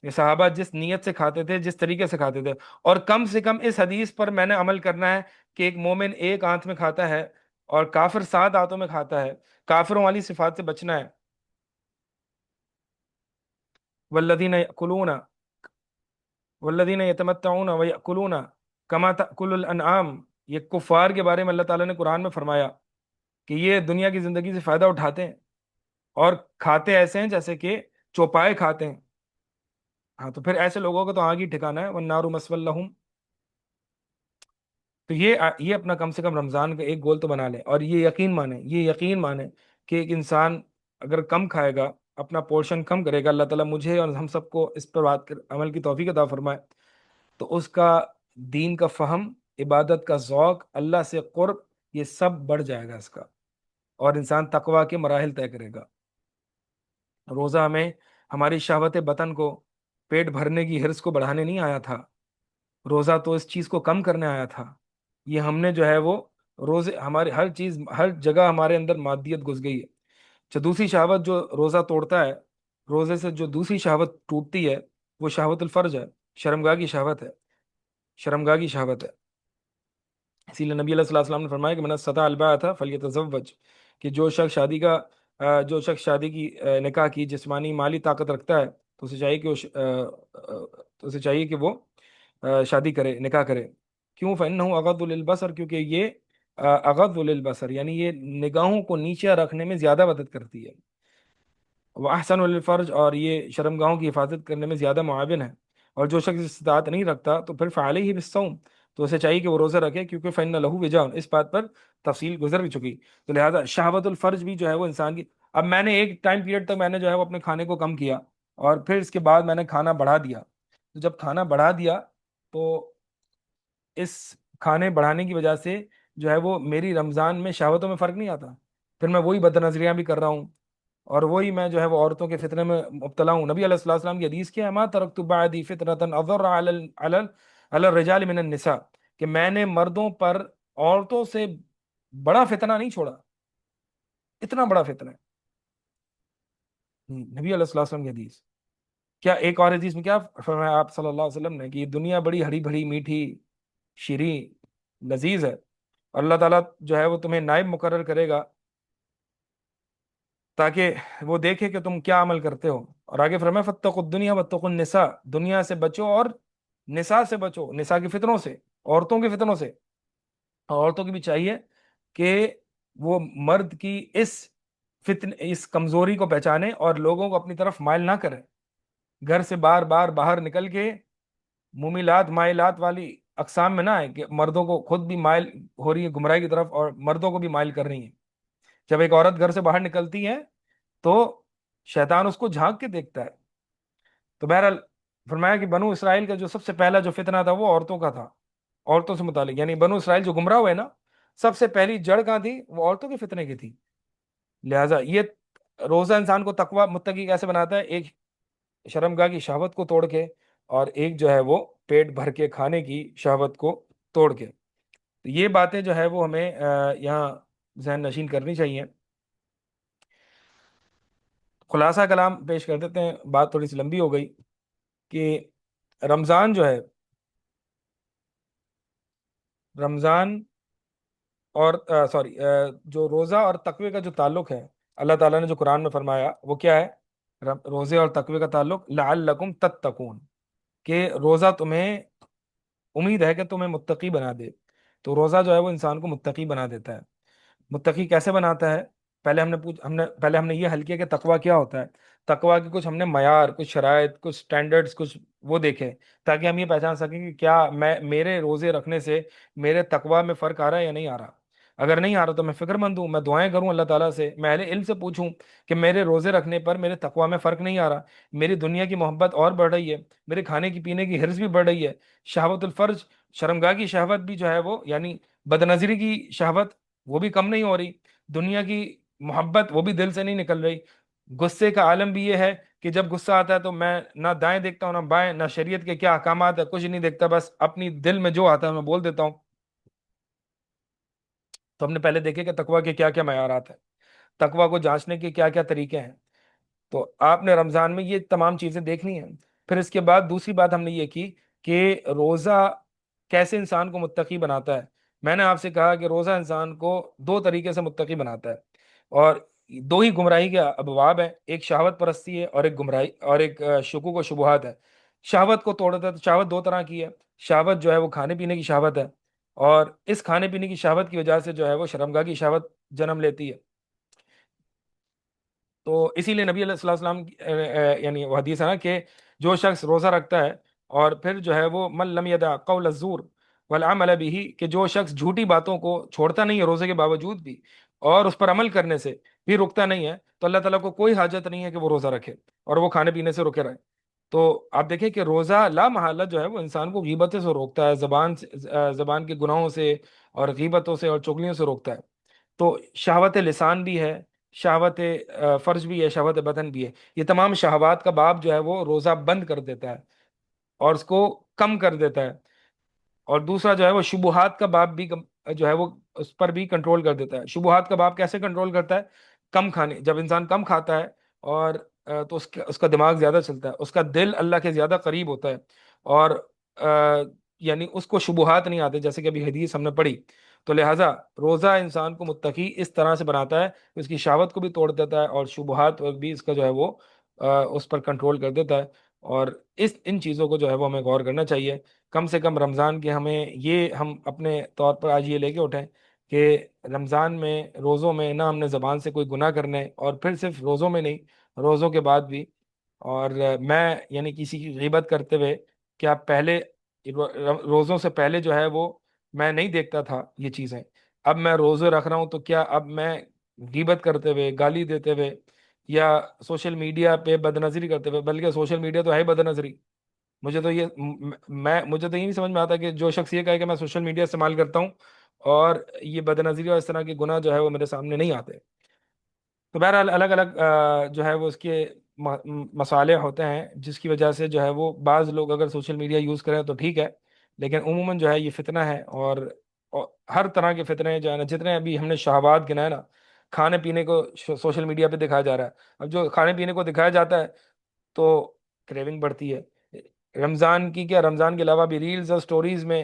یہ صحابہ جس نیت سے کھاتے تھے، جس طریقے سے کھاتے تھے، اور کم سے کم اس حدیث پر میں نے عمل کرنا ہے کہ ایک مومن ایک آنت میں کھاتا ہے اور کافر 7 آنتوں میں کھاتا ہے، کافروں والی صفات سے بچنا ہے۔ والذین یأکلون والذین یتمتعون ویأکلون کما تأکل الانعام، یہ کفار کے بارے میں اللہ تعالیٰ نے قرآن میں فرمایا کہ یہ دنیا کی زندگی سے فائدہ اٹھاتے ہیں اور کھاتے ایسے ہیں جیسے کہ چوپائے کھاتے ہیں۔ ہاں، تو پھر ایسے لوگوں کو تو آگ ہی ٹھکانا ہے، والنار مسول لہم۔ تو یہ اپنا کم سے کم رمضان کا ایک گول تو بنا لیں، اور یہ یقین مانے کہ ایک انسان اگر کم کھائے گا، اپنا پورشن کم کرے گا، اللہ تعالیٰ مجھے اور ہم سب کو اس پر بات عمل کی توفیق عطا فرمائے، تو اس کا دین کا فہم، عبادت کا ذوق، اللہ سے قرب، یہ سب بڑھ جائے گا اس کا، اور انسان تقوی کے مراحل طے کرے گا۔ روزہ ہمیں ہماری شہوت بطن کو، پیٹ بھرنے کی حرص کو بڑھانے نہیں آیا تھا، روزہ تو اس چیز کو کم کرنے آیا تھا۔ یہ ہم نے جو ہے وہ روزے، ہماری ہر چیز ہر جگہ ہمارے اندر مادیت گھس گئی ہے۔ اچھا، دوسری شہوت جو روزہ توڑتا ہے، روزے سے جو دوسری شہوت ٹوٹتی ہے، وہ شہوت الفرج ہے، شرمگاہ کی شہوت ہے، شرمگاہ کی شہوت ہے۔ اسی لیے نبی علیہ الصلوۃ والسلام نے فرمایا کہ من استطاع الباءۃ فلیتزوج، کہ جو شخص شادی کی نکاح کی جسمانی مالی طاقت رکھتا ہے، تو اسے چاہیے کہ وہ شادی کرے، نکاح کرے۔ کیوں؟ فإنہ اغض للبصر، کیونکہ یہ اغض للبصر یعنی یہ نگاہوں کو نیچے رکھنے میں زیادہ مدد کرتی ہے، وہ احسن للفرج، اور یہ شرمگاہوں کی حفاظت کرنے میں زیادہ معاون ہے۔ اور جو شخص استطاعت نہیں رکھتا تو پھر فعلیہ بالصوم، تو اسے چاہیے کہ وہ روزہ رکھے، کیونکہ فإن لہ وجاء، اس بات پر تفصیل گزر بھی چکی، تو لہذا شہوت الفرج بھی جو ہے وہ انسان کی۔ اب میں نے ایک ٹائم پیریڈ تک میں نے جو ہے وہ اپنے کھانے کو کم کیا، اور پھر اس کے بعد میں نے کھانا بڑھا دیا، تو جب کھانا بڑھا دیا تو اس کھانے بڑھانے کی وجہ سے جو ہے وہ میری رمضان میں شہوتوں میں فرق نہیں آتا، پھر میں وہی بد نظریاں بھی کر رہا ہوں، اور وہی میں جو ہے وہ عورتوں کے فتنے میں مبتلا ہوں۔ نبی علیہ الصلوۃ والسلام کی حدیث کیا ہے، ما ترکت بعدی فتنۃ اضر علی الرجال من النساء، کہ میں نے مردوں پر عورتوں سے بڑا فتنہ نہیں چھوڑا، اتنا بڑا فتنہ ہے۔ نبی علیہ الصلوۃ والسلام کی حدیث کیا، ایک اور حدیث میں کیا فرمایا آپ صلی اللہ علیہ وسلم نے، کہ یہ دنیا بڑی ہری بھری میٹھی شیریں لذیذ ہے، اور اللہ تعالیٰ جو ہے وہ تمہیں نائب مقرر کرے گا تاکہ وہ دیکھے کہ تم کیا عمل کرتے ہو. اور آگے فرمایا فاتقوا الدنیا واتقوا النساء، دنیا سے بچو اور نساء سے بچو، نساء کی فتنوں سے، عورتوں کی فتنوں سے. اور عورتوں کی بھی چاہیے کہ وہ مرد کی اس کمزوری کو پہچانے اور لوگوں کو اپنی طرف مائل نہ کرے. گھر سے بار بار باہر نکل کے ممیلات مائلات والی اقسام میں نہ آئے کہ مردوں کو خود بھی مائل ہو رہی ہے گمراہی کی طرف اور مردوں کو بھی مائل کر رہی ہیں. جب ایک عورت گھر سے باہر نکلتی ہے تو شیطان اس کو جھانک کے دیکھتا ہے. تو بہرحال فرمایا کہ بنو اسرائیل کا جو سب سے پہلا جو فتنہ تھا وہ عورتوں کا تھا، عورتوں سے متعلق. یعنی بنو اسرائیل جو گمراہ ہوئے نا، سب سے پہلی جڑ کہاں تھی؟ وہ عورتوں کے فتنے کی تھی. لہٰذا یہ روزہ انسان کو تقوی متقی کیسے بناتا ہے؟ ایک شرمگاہ کی شہوت کو توڑ کے، اور ایک جو ہے وہ پیٹ بھر کے کھانے کی شہوت کو توڑ کے. تو یہ باتیں جو ہے وہ ہمیں یہاں ذہن نشین کرنی چاہیے. خلاصہ کلام پیش کر دیتے ہیں، بات تھوڑی سی لمبی ہو گئی. کہ رمضان جو ہے، رمضان اور سوری جو روزہ اور تقوی کا جو تعلق ہے، اللہ تعالیٰ نے جو قرآن میں فرمایا وہ کیا ہے؟ روزے اور تقوی کا تعلق لعلکم تتقون، کہ روزہ تمہیں، امید ہے کہ تمہیں متقی بنا دے. تو روزہ جو ہے وہ انسان کو متقی بنا دیتا ہے. متقی کیسے بناتا ہے؟ پہلے ہم نے یہ حل کیا کہ تقوی کیا ہوتا ہے. تقوی کے کچھ ہم نے معیار، کچھ شرائط، کچھ سٹینڈرڈز، کچھ وہ دیکھے تاکہ ہم یہ پہچان سکیں کہ کیا میرے روزے رکھنے سے میرے تقوی میں فرق آ رہا ہے یا نہیں آ رہا. اگر نہیں آ رہا تو میں فکر مند ہوں، میں دعائیں کروں اللہ تعالیٰ سے، میں اہل علم سے پوچھوں کہ میرے روزے رکھنے پر میرے تقوی میں فرق نہیں آ رہا، میری دنیا کی محبت اور بڑھ رہی ہے، میرے کھانے کی پینے کی حرص بھی بڑھ رہی ہے، شہوت الفرج، شرمگاہ کی شہوت بھی جو ہے وہ، یعنی بد نظری کی شہوت، وہ بھی کم نہیں ہو رہی، دنیا کی محبت وہ بھی دل سے نہیں نکل رہی. غصے کا عالم بھی یہ ہے کہ جب غصہ آتا ہے تو میں نہ دائیں دیکھتا ہوں نہ بائیں، نہ شریعت کے کیا احکامات ہے کچھ نہیں دیکھتا، بس اپنی دل میں جو آتا ہے میں بول دیتا ہوں. تو ہم نے پہلے دیکھے کہ تقوی کے کیا کیا معیارات ہیں، تقوی کو جانچنے کے کیا کیا طریقے ہیں. تو آپ نے رمضان میں یہ تمام چیزیں دیکھنی ہیں. پھر اس کے بعد دوسری بات ہم نے یہ کی کہ روزہ کیسے انسان کو متقی بناتا ہے. میں نے آپ سے کہا کہ روزہ انسان کو دو طریقے سے متقی بناتا ہے، اور دو ہی گمراہی کے ابواب ہیں، ایک شہوت پرستی ہے اور ایک گمراہی اور ایک شکوک و شبہات ہے. شہوت کو توڑتا ہے. تو شہوت دو طرح کی ہے. شہوت جو ہے وہ کھانے پینے کی شہوت ہے، اور اس کھانے پینے کی شہوت کی وجہ سے جو ہے وہ شرمگاہ کی شہوت جنم لیتی ہے. تو اسی لیے نبی علیہ الصلوۃ والسلام یعنی وہ حدیث ہے نا کہ جو شخص روزہ رکھتا ہے اور پھر جو ہے وہ من لم یدع قول الزور والعمل به، کہ جو شخص جھوٹی باتوں کو چھوڑتا نہیں ہے روزے کے باوجود بھی، اور اس پر عمل کرنے سے بھی رکتا نہیں ہے، تو اللہ تعالیٰ کو کوئی حاجت نہیں ہے کہ وہ روزہ رکھے اور وہ کھانے پینے سے رکے رہے. تو آپ دیکھیں کہ روزہ لا محالہ جو ہے وہ انسان کو غیبتیں سے روکتا ہے، زبان کے گناہوں سے اور غیبتوں سے اور چغلیوں سے روکتا ہے. تو شہوت لسان بھی ہے، شہوت فرج بھی ہے، شہوت بدن بھی ہے. یہ تمام شہوات کا باب جو ہے وہ روزہ بند کر دیتا ہے اور اس کو کم کر دیتا ہے. اور دوسرا جو ہے وہ شبہات کا باب بھی جو ہے وہ اس پر بھی کنٹرول کر دیتا ہے. شبہات کا باب کیسے کنٹرول کرتا ہے؟ کم کھانے، جب انسان کم کھاتا ہے اور تو اس کا دماغ زیادہ چلتا ہے، اس کا دل اللہ کے زیادہ قریب ہوتا ہے، اور یعنی اس کو شبہات نہیں آتے جیسے کہ ابھی حدیث ہم نے پڑھی. تو لہٰذا روزہ انسان کو متقی اس طرح سے بناتا ہے کہ اس کی شہوت کو بھی توڑ دیتا ہے اور شبہات بھی اس کا جو ہے وہ اس پر کنٹرول کر دیتا ہے. اور ان چیزوں کو جو ہے وہ ہمیں غور کرنا چاہیے. کم سے کم رمضان کے ہم اپنے طور پر آج یہ لے کے اٹھیں کہ رمضان میں، روزوں میں نہ ہم نے زبان سے کوئی گناہ کرنے، اور پھر صرف روزوں میں نہیں، روزوں کے بعد بھی. اور میں یعنی کسی کی غیبت کرتے ہوئے، کیا پہلے روزوں سے پہلے جو ہے وہ میں نہیں دیکھتا تھا یہ چیزیں، اب میں روزے رکھ رہا ہوں تو کیا اب میں غیبت کرتے ہوئے، گالی دیتے ہوئے، یا سوشل میڈیا پہ بد نظری کرتے ہوئے، بلکہ سوشل میڈیا تو ہے ہی بد نظری. مجھے تو یہ نہیں سمجھ میں آتا کہ جو شخص یہ کہے کہ میں سوشل میڈیا استعمال کرتا ہوں اور یہ بد نظری اور اس طرح کے گناہ جو ہے وہ میرے سامنے نہیں آتے. تو بہرحال الگ الگ جو ہے وہ اس کے مسالے ہوتے ہیں، جس کی وجہ سے جو ہے وہ بعض لوگ اگر سوشل میڈیا یوز کریں تو ٹھیک ہے، لیکن عموماً جو ہے یہ فتنہ ہے. اور ہر طرح کے فتنے جو ہے نا، جتنے ابھی ہم نے شہوات گنائے نا، کھانے پینے کو سوشل میڈیا پہ دکھایا جا رہا ہے. اب جو کھانے پینے کو دکھایا جاتا ہے تو کریونگ بڑھتی ہے. رمضان کی کیا، رمضان کے علاوہ بھی ریلز اور سٹوریز میں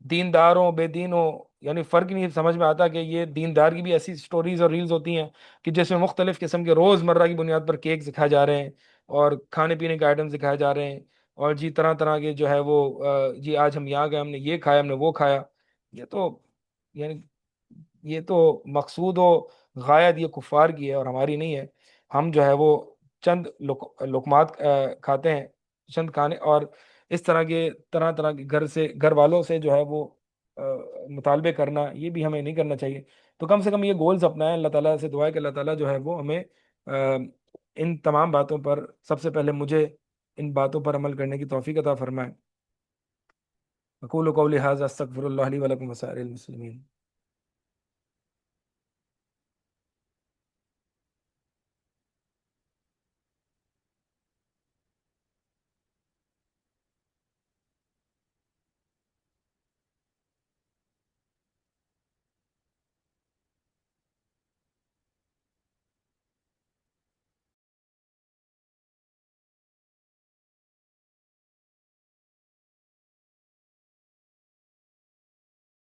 دینداروں بے دینوں یعنی فرق نہیں سمجھ میں آتا کہ یہ دیندار کی بھی ایسی سٹوریز اور ریلز ہوتی ہیں کہ جس میں مختلف قسم کے روز مرہ کی بنیاد پر کیک سکھائے جا رہے ہیں اور کھانے پینے کے آئٹم سکھائے جا رہے ہیں، اور جی طرح طرح کے جو ہے وہ جی آج ہم یہاں گئے، ہم نے یہ کھایا، ہم نے وہ کھایا. یہ تو یعنی یہ تو مقصود و غایت یہ کفار کی ہے اور ہماری نہیں ہے. ہم جو ہے وہ چند لقمات کھاتے ہیں، چند کھانے، اور اس طرح کے طرح طرح کے گھر والوں سے جو ہے وہ آ، مطالبے کرنا یہ بھی ہمیں نہیں کرنا چاہیے. تو کم سے کم یہ گولز اپنا ہے. اللہ تعالیٰ سے دعا ہے کہ اللہ تعالیٰ جو ہے وہ ہمیں ان تمام باتوں پر، سب سے پہلے مجھے ان باتوں پر عمل کرنے کی توفیق عطا فرمائے. اقول قولی ھذا استغفر اللہ لی ولکم وسائر المسلمین.